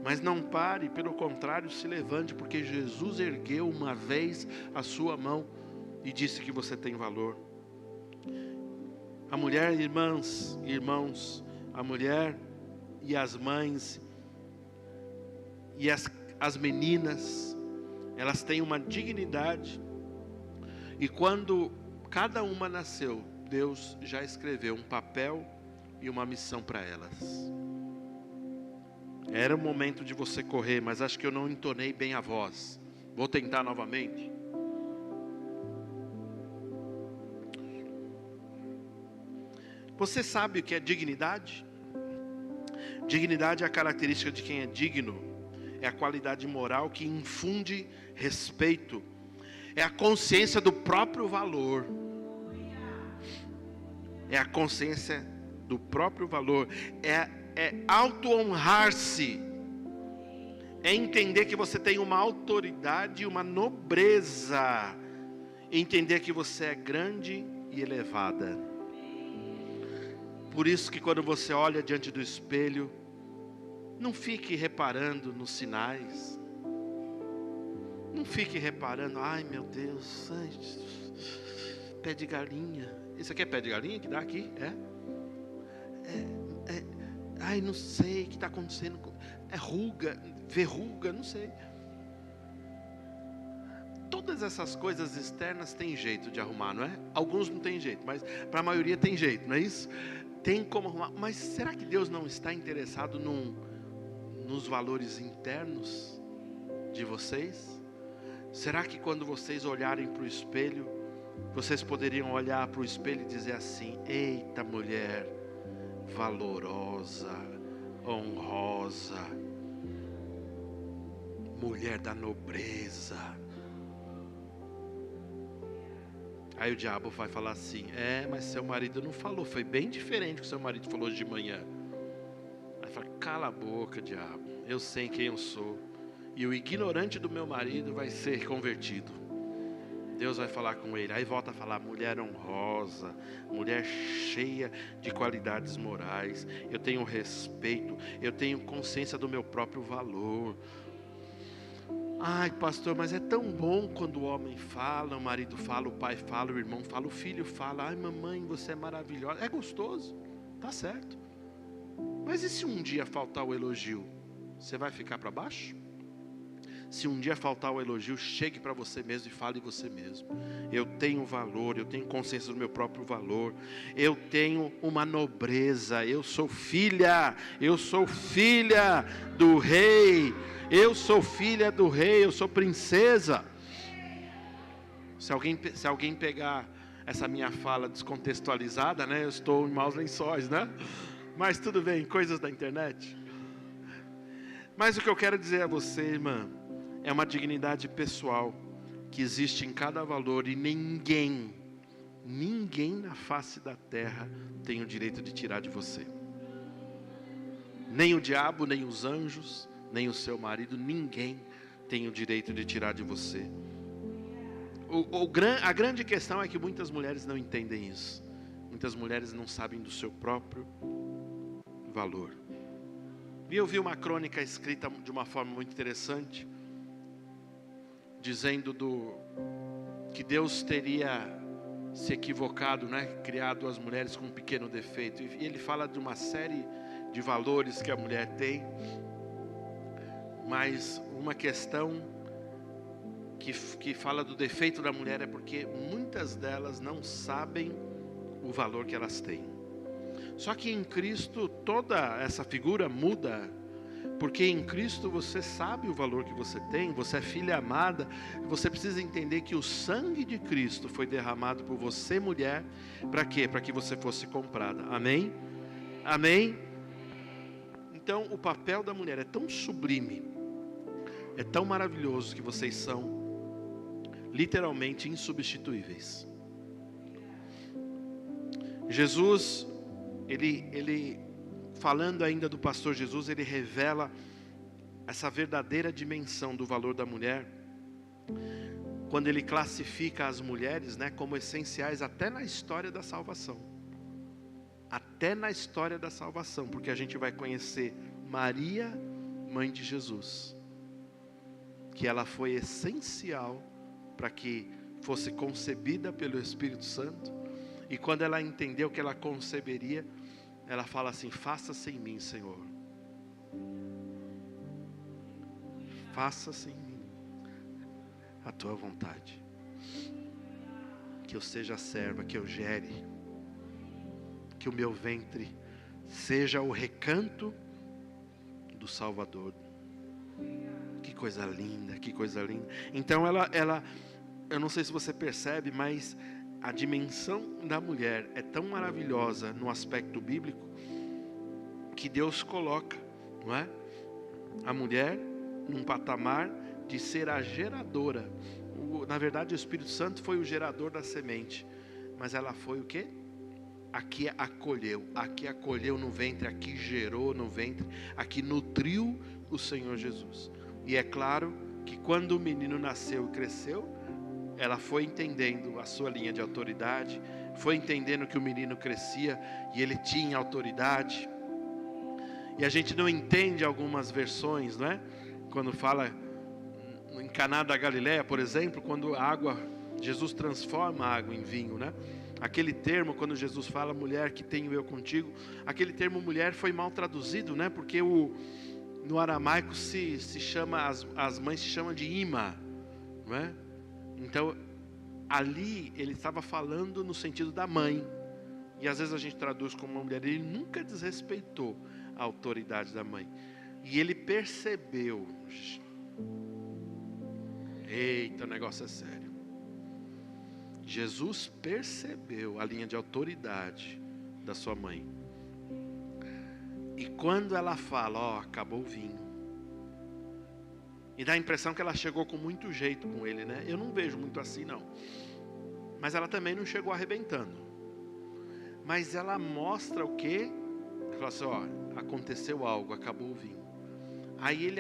mas não pare, pelo contrário, se levante, porque Jesus ergueu uma vez a sua mão e disse que você tem valor. A mulher, irmãos, a mulher e as mães e as meninas, elas têm uma dignidade, e quando cada uma nasceu, Deus já escreveu um papel e uma missão para elas. Era o momento de você correr, mas acho que eu não entonei bem a voz. Vou tentar novamente. Você sabe o que é dignidade? Dignidade é a característica de quem é digno. É a qualidade moral que infunde respeito. É a consciência do próprio valor. É a consciência do próprio valor. É auto-honrar-se. É entender que você tem uma autoridade e uma nobreza. Entender que você é grande e elevada. Por isso que quando você olha diante do espelho, não fique reparando nos sinais. Não fique reparando: ai meu Deus, pé de galinha. Isso aqui é pé de galinha que dá aqui? Ai, não sei o que está acontecendo. É ruga, verruga, não sei. Todas essas coisas externas têm jeito de arrumar, não é? Alguns não tem jeito, mas para a maioria tem jeito, não é isso? Tem como arrumar. Mas será que Deus não está interessado nos valores internos de vocês? Será que quando vocês olharem para o espelho, vocês poderiam olhar para o espelho e dizer assim: eita mulher valorosa, honrosa, mulher da nobreza. Aí o diabo vai falar assim: mas seu marido não falou, foi bem diferente do que seu marido falou hoje de manhã. Aí fala: cala a boca, diabo, eu sei quem eu sou, e o ignorante do meu marido vai ser convertido. Deus vai falar com ele. Aí volta a falar: mulher honrosa, mulher cheia de qualidades morais. Eu tenho respeito, eu tenho consciência do meu próprio valor. Ai pastor, mas é tão bom quando o homem fala, o marido fala, o pai fala, o irmão fala, o filho fala: ai mamãe, você é maravilhosa. É gostoso, tá certo. Mas e se um dia faltar o elogio? Você vai ficar para baixo? Se um dia faltar o elogio, chegue para você mesmo e fale você mesmo: eu tenho valor, eu tenho consciência do meu próprio valor, eu tenho uma nobreza, eu sou filha do rei, eu sou filha do rei, eu sou princesa. Se alguém pegar essa minha fala descontextualizada, né, eu estou em maus lençóis, né? Mas tudo bem, coisas da internet. Mas o que eu quero dizer a você, irmã, é uma dignidade pessoal que existe em cada valor, e ninguém na face da terra tem o direito de tirar de você. Nem o diabo, nem os anjos, nem o seu marido, ninguém tem o direito de tirar de você. A grande questão é que muitas mulheres não entendem isso. Muitas mulheres não sabem do seu próprio valor. E eu vi uma crônica escrita de uma forma muito interessante, dizendo que Deus teria se equivocado, né? Criado as mulheres com um pequeno defeito. E ele fala de uma série de valores que a mulher tem, mas uma questão que fala do defeito da mulher é porque muitas delas não sabem o valor que elas têm. Só que em Cristo toda essa figura muda, porque em Cristo você sabe o valor que você tem, você é filha amada, você precisa entender que o sangue de Cristo foi derramado por você, mulher, para quê? Para que você fosse comprada. Amém? Amém? Então o papel da mulher é tão sublime, é tão maravilhoso, que vocês são literalmente insubstituíveis. Jesus, ele falando ainda do pastor Jesus, ele revela essa verdadeira dimensão do valor da mulher, quando ele classifica as mulheres, né, como essenciais até na história da salvação. Até na história da salvação, porque a gente vai conhecer Maria, mãe de Jesus, que ela foi essencial para que fosse concebida pelo Espírito Santo. E quando ela entendeu que ela conceberia, ela fala assim: faça-se em mim, Senhor, faça-se em mim a tua vontade, que eu seja serva, que eu gere, que o meu ventre seja o recanto do Salvador. Que coisa linda, que coisa linda. Então ela, eu não sei se você percebe, mas a dimensão da mulher é tão maravilhosa no aspecto bíblico, que Deus coloca, não é, a mulher num patamar de ser a geradora. Na verdade o Espírito Santo foi o gerador da semente, mas ela foi o quê? Aqui acolheu no ventre, aqui gerou no ventre, aqui nutriu o Senhor Jesus. E é claro que quando o menino nasceu e cresceu, ela foi entendendo a sua linha de autoridade, foi entendendo que o menino crescia e ele tinha autoridade. E a gente não entende algumas versões, não é? Quando fala em Caná da Galileia, por exemplo, quando a água, Jesus transforma a água em vinho, né? Aquele termo, quando Jesus fala mulher que tenho eu contigo, aquele termo mulher foi mal traduzido, né? Porque no aramaico se chama, as mães se chamam de ima, não é? Então ali ele estava falando no sentido da mãe, e às vezes a gente traduz como uma mulher. Ele nunca desrespeitou a autoridade da mãe, e ele percebeu, eita, o negócio é sério. Jesus percebeu a linha de autoridade da sua mãe, e quando ela fala, ó, acabou o vinho, e dá a impressão que ela chegou com muito jeito com ele, né? Eu não vejo muito assim, não. Mas ela também não chegou arrebentando. Mas ela mostra o quê? Ela fala assim, ó, aconteceu algo, acabou o vinho. Aí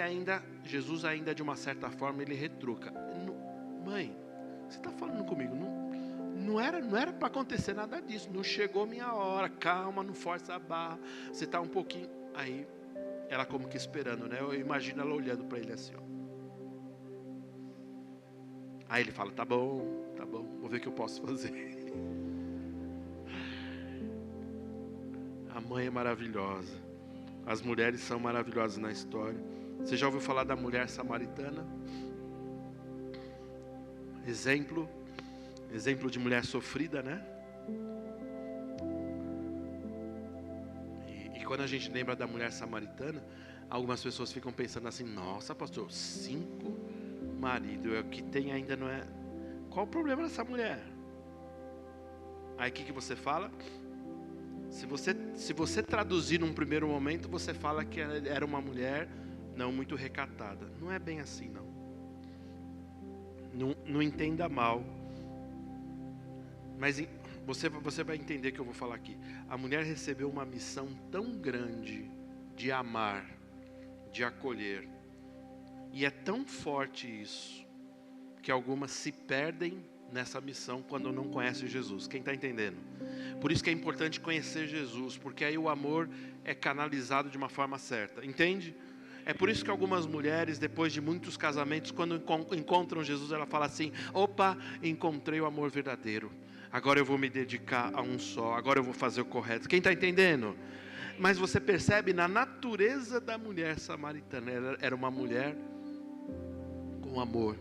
Jesus ainda de uma certa forma, ele retruca. Mãe, você está falando comigo? Não era para acontecer nada disso. Não chegou minha hora, calma, não força a barra. Você está um pouquinho... Aí, ela como que esperando, né? Eu imagino ela olhando para ele assim, ó. Aí ele fala, tá bom, vou ver o que eu posso fazer. A mãe é maravilhosa. As mulheres são maravilhosas na história. Você já ouviu falar da mulher samaritana? Exemplo de mulher sofrida, né? E quando a gente lembra da mulher samaritana, algumas pessoas ficam pensando assim, nossa, pastor, 5 maridos, é o que tem ainda, não é? Qual o problema dessa mulher? Aí o que você fala? Se você traduzir num primeiro momento, você fala que era uma mulher não muito recatada. Não é bem assim, não. Não entenda mal. Mas você vai entender o que eu vou falar aqui. A mulher recebeu uma missão tão grande de amar, de acolher. E é tão forte isso, que algumas se perdem nessa missão quando não conhecem Jesus. Quem está entendendo? Por isso que é importante conhecer Jesus, porque aí o amor é canalizado de uma forma certa. Entende? É por isso que algumas mulheres, depois de muitos casamentos, quando encontram Jesus, ela fala assim: opa, encontrei o amor verdadeiro. Agora eu vou me dedicar a um só. Agora eu vou fazer o correto. Quem está entendendo? Mas você percebe na natureza da mulher samaritana. Ela era uma mulher com amor,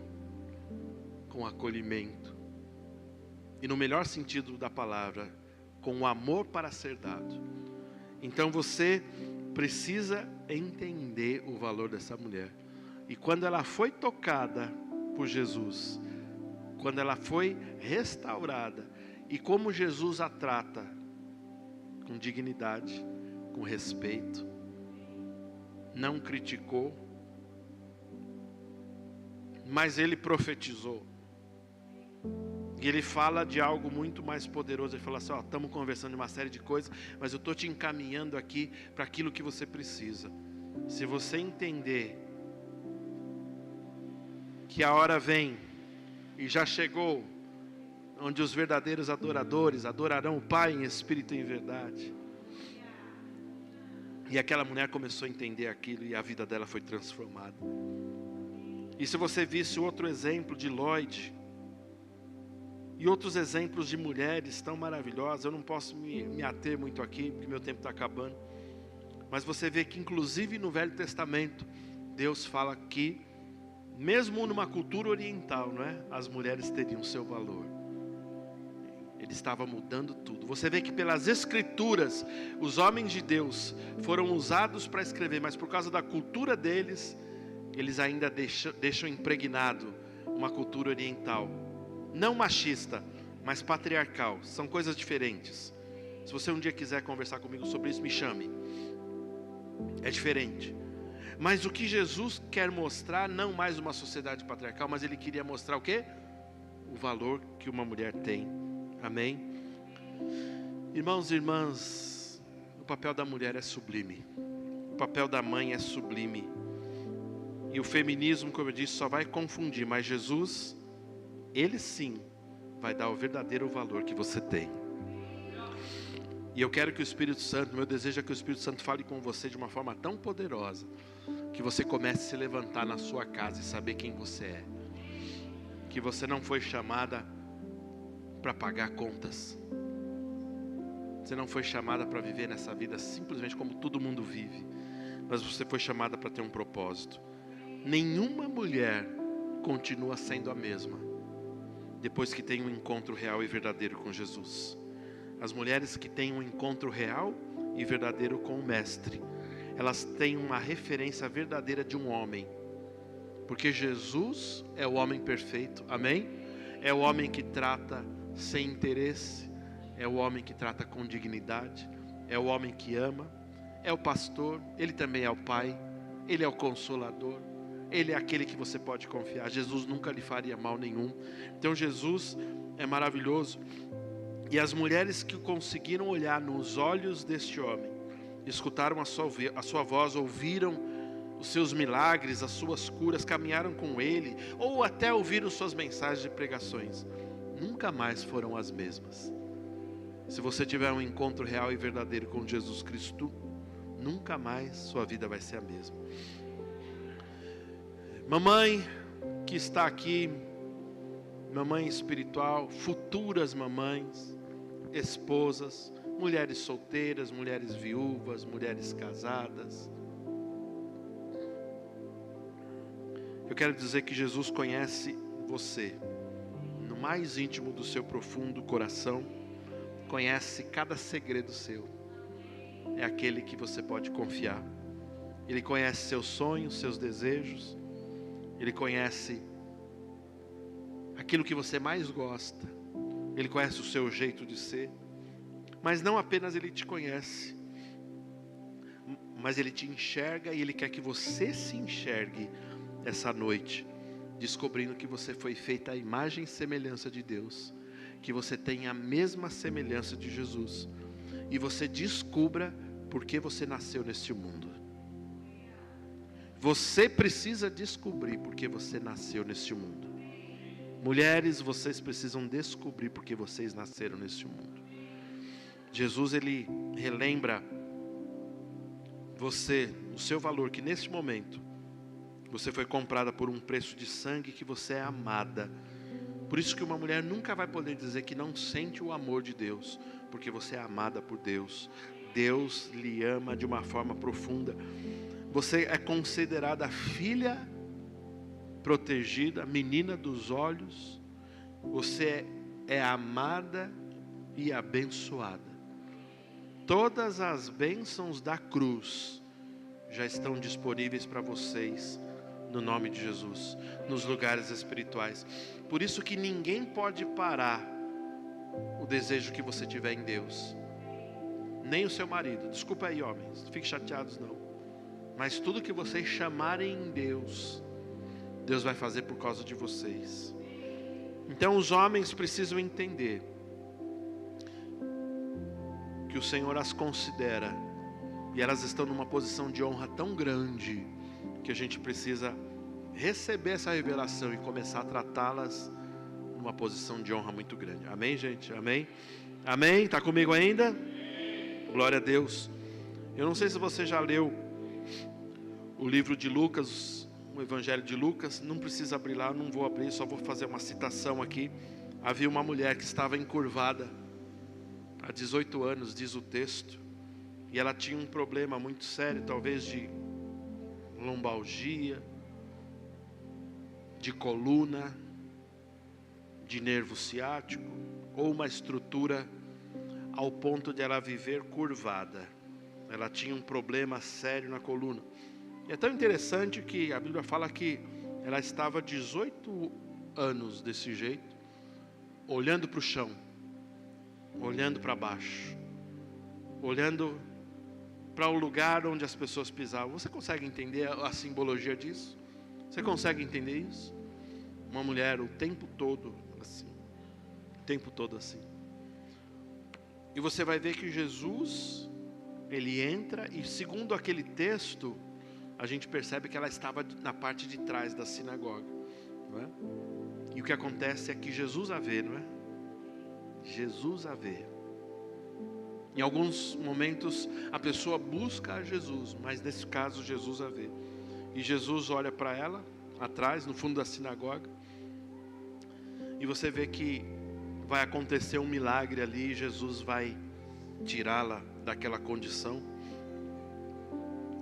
com acolhimento. E no melhor sentido da palavra, com amor para ser dado. Então você precisa entender o valor dessa mulher. E quando ela foi tocada por Jesus, quando ela foi restaurada, e como Jesus a trata com dignidade, com respeito, não criticou, mas ele profetizou. E ele fala de algo muito mais poderoso. Ele fala assim: estamos conversando de uma série de coisas, mas eu estou te encaminhando aqui para aquilo que você precisa. Se você entender que a hora vem e já chegou, onde os verdadeiros adoradores adorarão o Pai em espírito e em verdade. E aquela mulher começou a entender aquilo e a vida dela foi transformada. E se você visse outro exemplo de Lloyd, e outros exemplos de mulheres tão maravilhosas, eu não posso me ater muito aqui, porque meu tempo está acabando. Mas você vê que inclusive no Velho Testamento, Deus fala que, mesmo numa cultura oriental, não é? As mulheres teriam seu valor. Ele estava mudando tudo. Você vê que pelas Escrituras, os homens de Deus foram usados para escrever, mas por causa da cultura deles, eles ainda deixam impregnado uma cultura oriental. Não machista, mas patriarcal. São coisas diferentes. Se você um dia quiser conversar comigo sobre isso, me chame. É diferente. Mas o que Jesus quer mostrar, não mais uma sociedade patriarcal, mas ele queria mostrar o quê? O valor que uma mulher tem. Amém? Irmãos e irmãs, o papel da mulher é sublime. O papel da mãe é sublime. E o feminismo, como eu disse, só vai confundir. Mas Jesus, Ele sim vai dar o verdadeiro valor que você tem. E eu quero que o Espírito Santo, meu desejo é que o Espírito Santo fale com você de uma forma tão poderosa, que você comece a se levantar na sua casa e saber quem você é. Que você não foi chamada para pagar contas. Você não foi chamada para viver nessa vida simplesmente como todo mundo vive. Mas você foi chamada para ter um propósito. Nenhuma mulher continua sendo a mesma depois que tem um encontro real e verdadeiro com Jesus. As mulheres que têm um encontro real e verdadeiro com o Mestre, elas têm uma referência verdadeira de um homem. Porque Jesus é o homem perfeito, amém? É o homem que trata sem interesse, é o homem que trata com dignidade, é o homem que ama, é o pastor, ele também é o pai, ele é o consolador, ele é aquele que você pode confiar. Jesus nunca lhe faria mal nenhum. Então Jesus é maravilhoso. E as mulheres que conseguiram olhar nos olhos deste homem, escutaram a sua voz, ouviram os seus milagres, as suas curas, caminharam com ele, ou até ouviram suas mensagens e pregações, nunca mais foram as mesmas. Se você tiver um encontro real e verdadeiro com Jesus Cristo, nunca mais sua vida vai ser a mesma. Mamãe que está aqui, mamãe espiritual, futuras mamães, esposas, mulheres solteiras, mulheres viúvas, mulheres casadas. Eu quero dizer que Jesus conhece você no mais íntimo do seu profundo coração, conhece cada segredo seu. É aquele que você pode confiar. Ele conhece seus sonhos, seus desejos. Ele conhece aquilo que você mais gosta. Ele conhece o seu jeito de ser. Mas não apenas Ele te conhece, mas Ele te enxerga e Ele quer que você se enxergue essa noite, descobrindo que você foi feita à imagem e semelhança de Deus, que você tem a mesma semelhança de Jesus, e você descubra por que você nasceu neste mundo. Você precisa descobrir por que você nasceu neste mundo. Mulheres, vocês precisam descobrir por que vocês nasceram neste mundo. Jesus, Ele relembra o seu valor, que neste momento, você foi comprada por um preço de sangue, que você é amada. Por isso que uma mulher nunca vai poder dizer que não sente o amor de Deus, porque você é amada por Deus. Deus lhe ama de uma forma profunda. Você é considerada filha protegida, menina dos olhos. Você é amada e abençoada. Todas as bênçãos da cruz já estão disponíveis para vocês, no nome de Jesus, nos lugares espirituais. Por isso que ninguém pode parar o desejo que você tiver em Deus. Nem o seu marido. Desculpa aí, homens, não fiquem chateados não. Mas tudo que vocês chamarem em Deus, Deus vai fazer por causa de vocês. Então os homens precisam entender que o Senhor as considera, e elas estão numa posição de honra tão grande, que a gente precisa receber essa revelação e começar a tratá-las numa posição de honra muito grande. Amém, gente? Amém? Amém? Está comigo ainda? Glória a Deus. Eu não sei se você já leu o livro de Lucas, o Evangelho de Lucas. Não precisa abrir lá, não vou abrir, só vou fazer uma citação aqui. Havia uma mulher que estava encurvada há 18 anos, diz o texto, e ela tinha um problema muito sério, talvez de lombalgia, de coluna, de nervo ciático, ou uma estrutura ao ponto de ela viver curvada. Ela tinha um problema sério na coluna. E é tão interessante que a Bíblia fala que ela estava 18 anos desse jeito, olhando para o chão, olhando para baixo, olhando para o lugar onde as pessoas pisavam. Você consegue entender a simbologia disso? Você consegue entender isso? Uma mulher o tempo todo assim, o tempo todo assim. E você vai ver que Jesus, ele entra, e segundo aquele texto, a gente percebe que ela estava na parte de trás da sinagoga, não é? E o que acontece é que Jesus a vê, não é? Jesus a vê. Em alguns momentos a pessoa busca a Jesus, mas nesse caso Jesus a vê. E Jesus olha para ela, atrás, no fundo da sinagoga, e você vê que vai acontecer um milagre ali, e Jesus vai tirá-la daquela condição.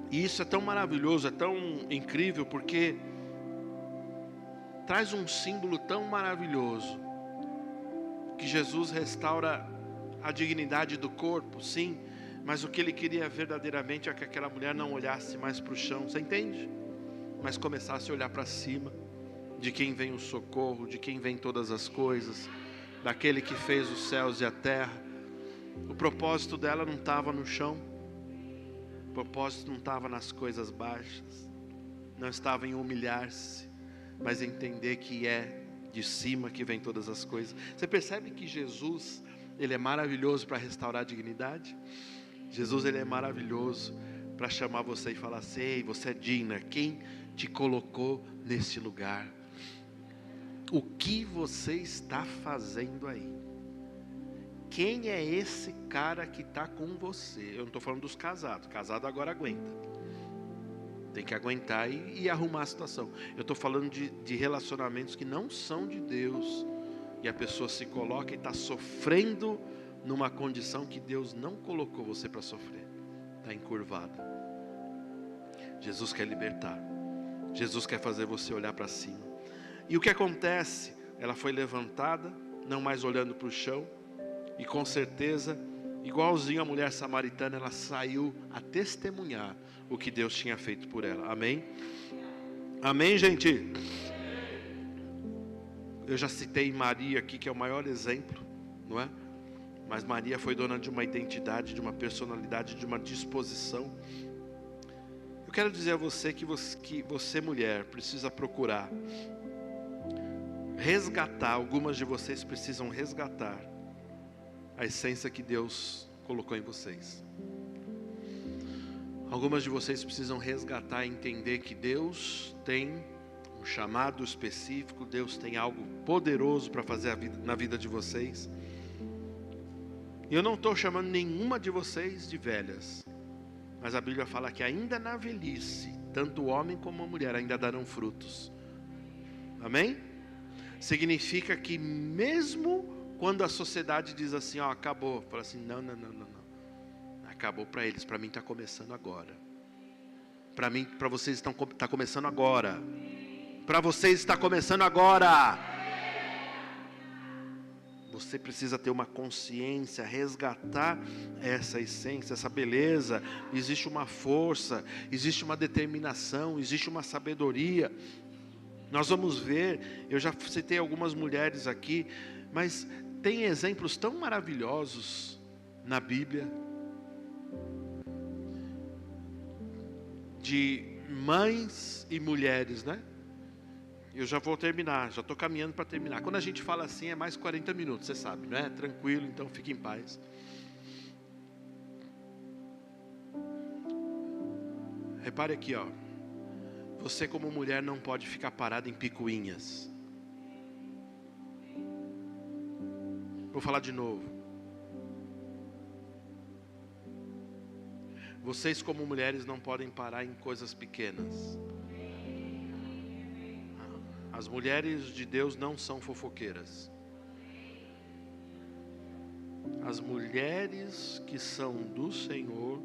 E isso é tão maravilhoso, é tão incrível, porque traz um símbolo tão maravilhoso, que Jesus restaura a dignidade do corpo, sim, mas o que ele queria verdadeiramente é que aquela mulher não olhasse mais para o chão, você entende? Mas começasse a olhar para cima, de quem vem o socorro, de quem vem todas as coisas, daquele que fez os céus e a terra. O propósito dela não estava no chão, o propósito não estava nas coisas baixas, não estava em humilhar-se, mas entender que é de cima que vem todas as coisas. Você percebe que Jesus, ele é maravilhoso para restaurar a dignidade? Jesus, ele é maravilhoso para chamar você e falar assim: ei, você é digna, quem te colocou nesse lugar? O que você está fazendo aí? Quem é esse cara que está com você? Eu não estou falando dos casados, casado agora aguenta, tem que aguentar e arrumar a situação. Eu estou falando de relacionamentos que não são de Deus, e a pessoa se coloca e está sofrendo numa condição que Deus não colocou você para sofrer, está encurvada. Jesus quer libertar, Jesus quer fazer você olhar para cima. E o que acontece? Ela foi levantada, não mais olhando para o chão, e com certeza, igualzinho a mulher samaritana, ela saiu a testemunhar o que Deus tinha feito por ela. Amém? Amém, gente? Eu já citei Maria aqui, que é o maior exemplo, não é? Mas Maria foi dona de uma identidade, de uma personalidade, de uma disposição. Eu quero dizer a você que você mulher, precisa procurar resgatar, algumas de vocês precisam resgatar a essência que Deus colocou em vocês. Algumas de vocês precisam resgatar e entender que Deus tem um chamado específico, Deus tem algo poderoso para fazer na vida de vocês. E eu não estou chamando nenhuma de vocês de velhas. Mas a Bíblia fala que ainda na velhice, tanto o homem como a mulher ainda darão frutos. Amém? Significa que mesmo quando a sociedade diz assim, ó, acabou, fala assim, não. Acabou para eles, para mim está começando agora. Para mim, para vocês está começando agora. Para vocês está começando agora. Você precisa ter uma consciência, resgatar essa essência, essa beleza. Existe uma força, existe uma determinação, existe uma sabedoria. Nós vamos ver, eu já citei algumas mulheres aqui, mas tem exemplos tão maravilhosos na Bíblia, de mães e mulheres, né? Eu já vou terminar, já estou caminhando para terminar. Quando a gente fala assim, é mais 40 minutos, você sabe, né? Tranquilo, então fique em paz. Repare aqui, ó. Você como mulher não pode ficar parada em picuinhas. Vou falar de novo. Vocês como mulheres não podem parar em coisas pequenas. As mulheres de Deus não são fofoqueiras. As mulheres que são do Senhor,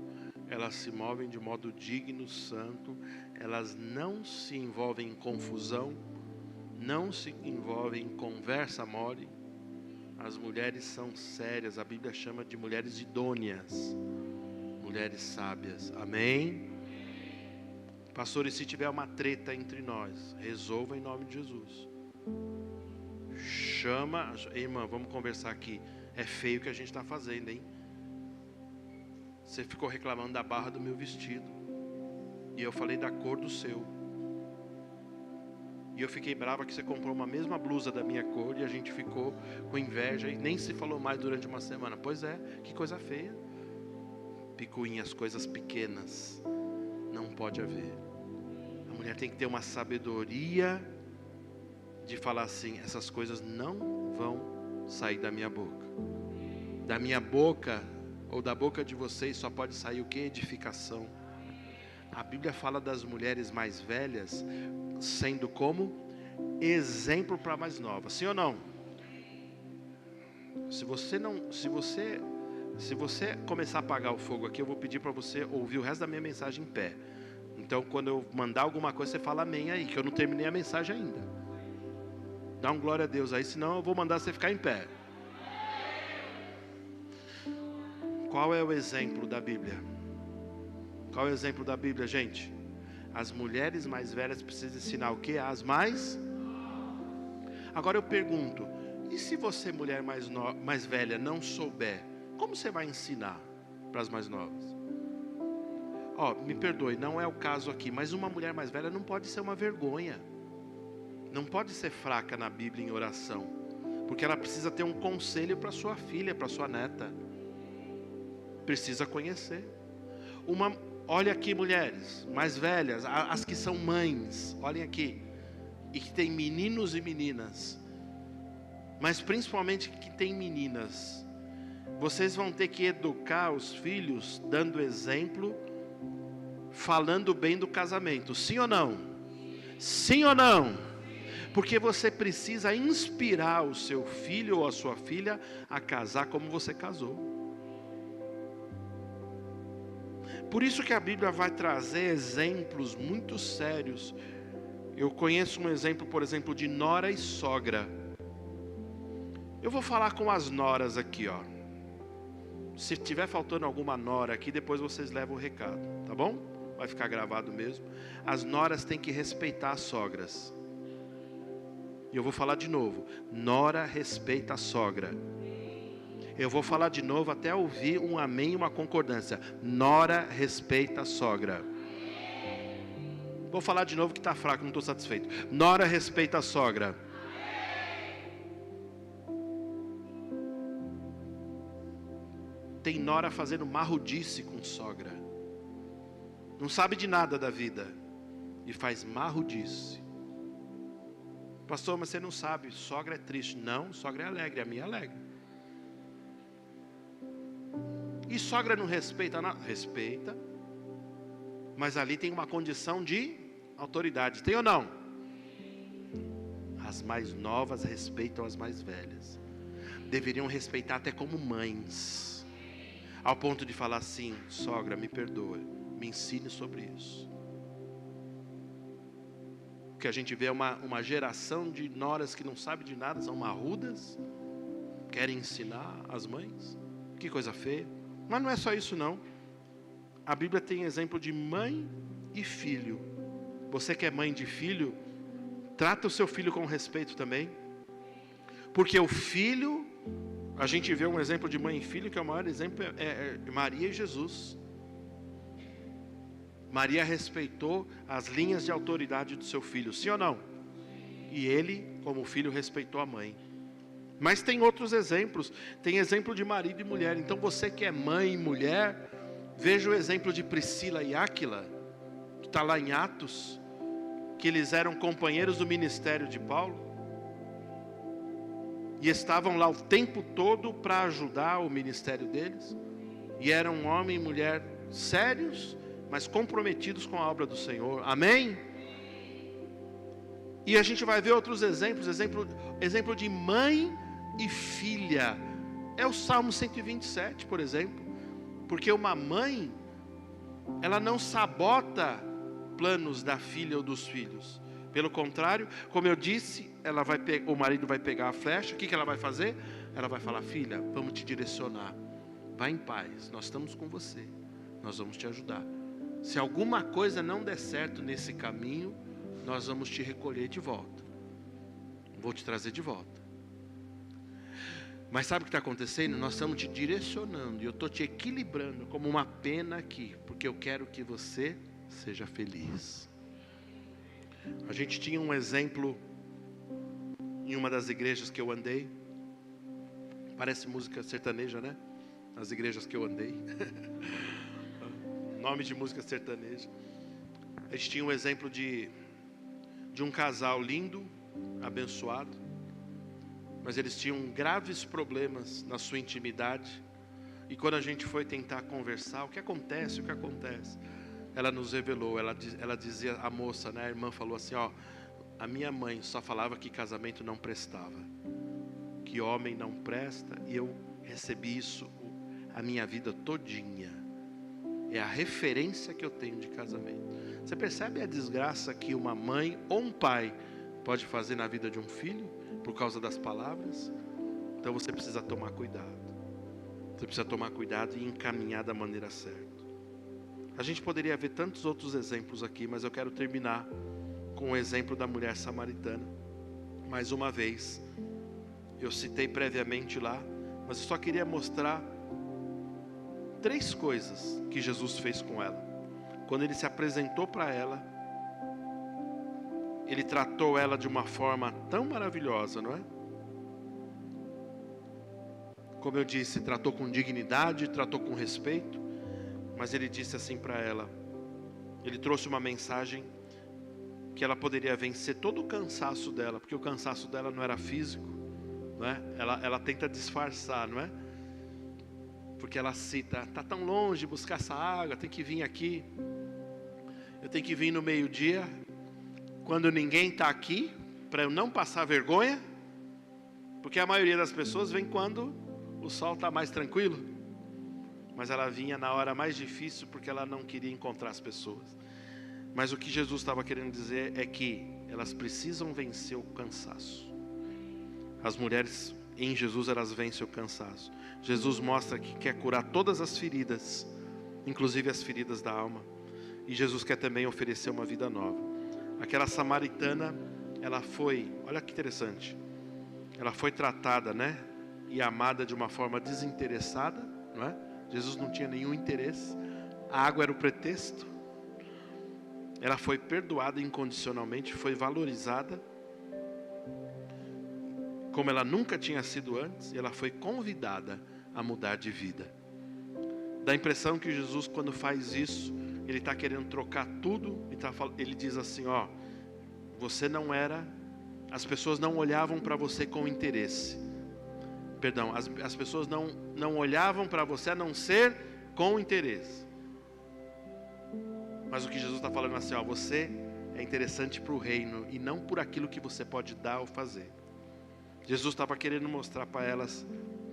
elas se movem de modo digno, santo. Elas não se envolvem em confusão, não se envolvem em conversa mole. As mulheres são sérias, a Bíblia chama de mulheres idôneas, mulheres sábias. Amém? Pastor, e se tiver uma treta entre nós, resolva em nome de Jesus. Chama, irmã, vamos conversar aqui. É feio o que a gente está fazendo, hein? Você ficou reclamando da barra do meu vestido, e eu falei da cor do seu. E eu fiquei brava que você comprou uma mesma blusa da minha cor, e a gente ficou com inveja, e nem se falou mais durante uma semana. Pois é, que coisa feia. Picuinhas, coisas pequenas, não pode haver. A mulher tem que ter uma sabedoria de falar assim, essas coisas não vão sair da minha boca. Da minha boca, ou da boca de vocês, só pode sair o que? Edificação. A Bíblia fala das mulheres mais velhas sendo como exemplo para mais novas. Sim ou não? Se você começar a apagar o fogo aqui, eu vou pedir para você ouvir o resto da minha mensagem em pé. Então, quando eu mandar alguma coisa, você fala amém aí, que eu não terminei a mensagem ainda. Dá um glória a Deus aí, senão eu vou mandar você ficar em pé. Qual é o exemplo da Bíblia? Qual é o exemplo da Bíblia, gente? As mulheres mais velhas precisam ensinar o quê? As mais? Agora eu pergunto, e se você, mulher mais velha, não souber, como você vai ensinar para as mais novas? Ó, me perdoe, não é o caso aqui, mas uma mulher mais velha não pode ser uma vergonha. Não pode ser fraca na Bíblia em oração, porque ela precisa ter um conselho para sua filha, para sua neta. Precisa conhecer. Olha aqui, mulheres mais velhas, as que são mães, olhem aqui, e que tem meninos e meninas, mas principalmente que tem meninas. Vocês vão ter que educar os filhos, dando exemplo, falando bem do casamento, sim ou não? Sim ou não? Porque você precisa inspirar o seu filho ou a sua filha a casar como você casou. Por isso que a Bíblia vai trazer exemplos muito sérios. Eu conheço um exemplo, por exemplo, de nora e sogra. Eu vou falar com as noras aqui, ó. Se tiver faltando alguma nora aqui, depois vocês levam o recado, tá bom? Vai ficar gravado mesmo. As noras têm que respeitar as sogras. E eu vou falar de novo. Nora respeita a sogra. Eu vou falar de novo até ouvir um amém e uma concordância. Nora respeita a sogra. Vou falar de novo que está fraco, não estou satisfeito. Nora respeita a sogra. Tem nora fazendo marrudice com sogra. Não sabe de nada da vida. E faz marrudice. Pastor, mas você não sabe, sogra é triste. Não, sogra é alegre, a minha é alegre. E sogra não respeita nada? Respeita. Mas ali tem uma condição de autoridade. Tem ou não? As mais novas respeitam as mais velhas. Deveriam respeitar até como mães. Ao ponto de falar assim: sogra, me perdoe, me ensine sobre isso. O que a gente vê é uma geração de noras que não sabe de nada, são marrudas, querem ensinar as mães. Que coisa feia. Mas não é só isso não. A Bíblia tem exemplo de mãe e filho. Você que é mãe de filho, trata o seu filho com respeito também. Porque o filho, a gente vê um exemplo de mãe e filho, que é o maior exemplo, é Maria e Jesus. Maria respeitou as linhas de autoridade do seu filho, sim ou não? E ele, como filho, respeitou a mãe. Mas tem outros exemplos. Tem exemplo de marido e mulher. Então você que é mãe e mulher, veja o exemplo de Priscila e Áquila, que está lá em Atos, que eles eram companheiros do ministério de Paulo. E estavam lá o tempo todo para ajudar o ministério deles. E eram homem e mulher sérios, mas comprometidos com a obra do Senhor. Amém? E a gente vai ver outros exemplos. Exemplo de mãe e filha. É o Salmo 127, por exemplo. Porque uma mãe, ela não sabota planos da filha ou dos filhos. Pelo contrário, como eu disse, o marido vai pegar a flecha. O que ela vai fazer? Ela vai falar: filha, vamos te direcionar. Vá em paz, nós estamos com você. Nós vamos te ajudar. Se alguma coisa não der certo nesse caminho, nós vamos te recolher de volta. Vou te trazer de volta. Mas sabe o que está acontecendo? Nós estamos te direcionando. E eu estou te equilibrando como uma pena aqui. Porque eu quero que você seja feliz. A gente tinha um exemplo em uma das igrejas que eu andei. Parece música sertaneja, né? As igrejas que eu andei. Nome de música sertaneja. A gente tinha um exemplo de um casal lindo, abençoado, mas eles tinham graves problemas na sua intimidade. E quando a gente foi tentar conversar, o que acontece? Ela nos revelou, ela dizia, a moça, né, a irmã falou assim: ó, a minha mãe só falava que casamento não prestava, que homem não presta, e eu recebi isso a minha vida todinha. É a referência que eu tenho de casamento. Você percebe a desgraça que uma mãe ou um pai pode fazer na vida de um filho por causa das palavras? Então você precisa tomar cuidado. Você precisa tomar cuidado e encaminhar da maneira certa. A gente poderia ver tantos outros exemplos aqui, mas eu quero terminar com o exemplo da mulher samaritana. Mais uma vez, eu citei previamente lá, mas eu só queria mostrar 3 coisas que Jesus fez com ela. Quando ele se apresentou para ela, ele tratou ela de uma forma tão maravilhosa, não é? Como eu disse, tratou com dignidade, tratou com respeito, mas ele disse assim para ela, ele trouxe uma mensagem que ela poderia vencer todo o cansaço dela, porque o cansaço dela não era físico, não é? Ela tenta disfarçar, não é? Porque ela cita, está tão longe buscar essa água, tem que vir aqui. Eu tenho que vir no meio-dia, quando ninguém está aqui, para eu não passar vergonha. Porque a maioria das pessoas vem quando o sol está mais tranquilo. Mas ela vinha na hora mais difícil, porque ela não queria encontrar as pessoas. Mas o que Jesus estava querendo dizer é que elas precisam vencer o cansaço. As mulheres em Jesus, elas vencem o cansaço. Jesus mostra que quer curar todas as feridas, inclusive as feridas da alma. E Jesus quer também oferecer uma vida nova. Aquela samaritana, ela foi, olha que interessante, ela foi tratada, né, e amada de uma forma desinteressada, não é? Jesus não tinha nenhum interesse, a água era o pretexto. Ela foi perdoada incondicionalmente, foi valorizada como ela nunca tinha sido antes, e ela foi convidada a mudar de vida. Dá a impressão que Jesus, quando faz isso, ele está querendo trocar tudo, ele diz assim, ó, você não era, as pessoas não olhavam para você com interesse, perdão, as pessoas não olhavam para você a não ser com interesse. Mas o que Jesus está falando assim, ó, você é interessante para o reino e não por aquilo que você pode dar ou fazer. Jesus estava querendo mostrar para elas,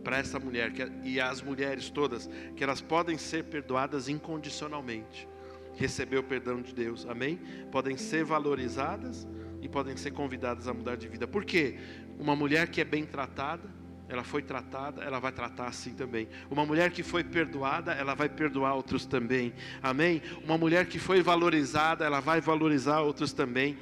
para essa mulher e as mulheres todas, que elas podem ser perdoadas incondicionalmente. Receber o perdão de Deus, amém? Podem ser valorizadas e podem ser convidadas a mudar de vida. Por quê? Uma mulher que é bem tratada, ela foi tratada, ela vai tratar assim também. Uma mulher que foi perdoada, ela vai perdoar outros também, amém? Uma mulher que foi valorizada, ela vai valorizar outros também.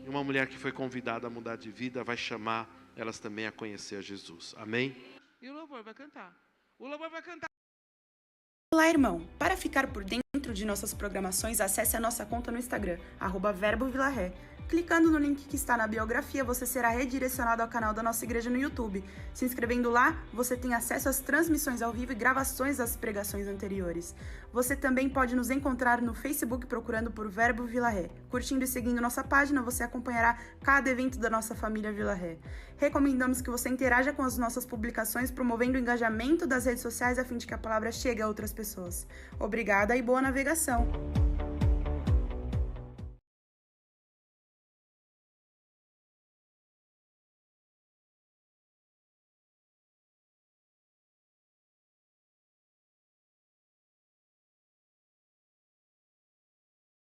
E uma mulher que foi convidada a mudar de vida, vai chamar elas também a conhecer a Jesus, amém? E o louvor vai cantar. O louvor vai cantar. Olá, irmão! Para ficar por dentro de nossas programações, acesse a nossa conta no Instagram, @verbovilaré. Clicando no link que está na biografia, você será redirecionado ao canal da nossa igreja no YouTube. Se inscrevendo lá, você tem acesso às transmissões ao vivo e gravações das pregações anteriores. Você também pode nos encontrar no Facebook procurando por Verbo Vila Ré. Curtindo e seguindo nossa página, você acompanhará cada evento da nossa família Vila Ré. Recomendamos que você interaja com as nossas publicações, promovendo o engajamento das redes sociais a fim de que a palavra chegue a outras pessoas. Obrigada e boa navegação!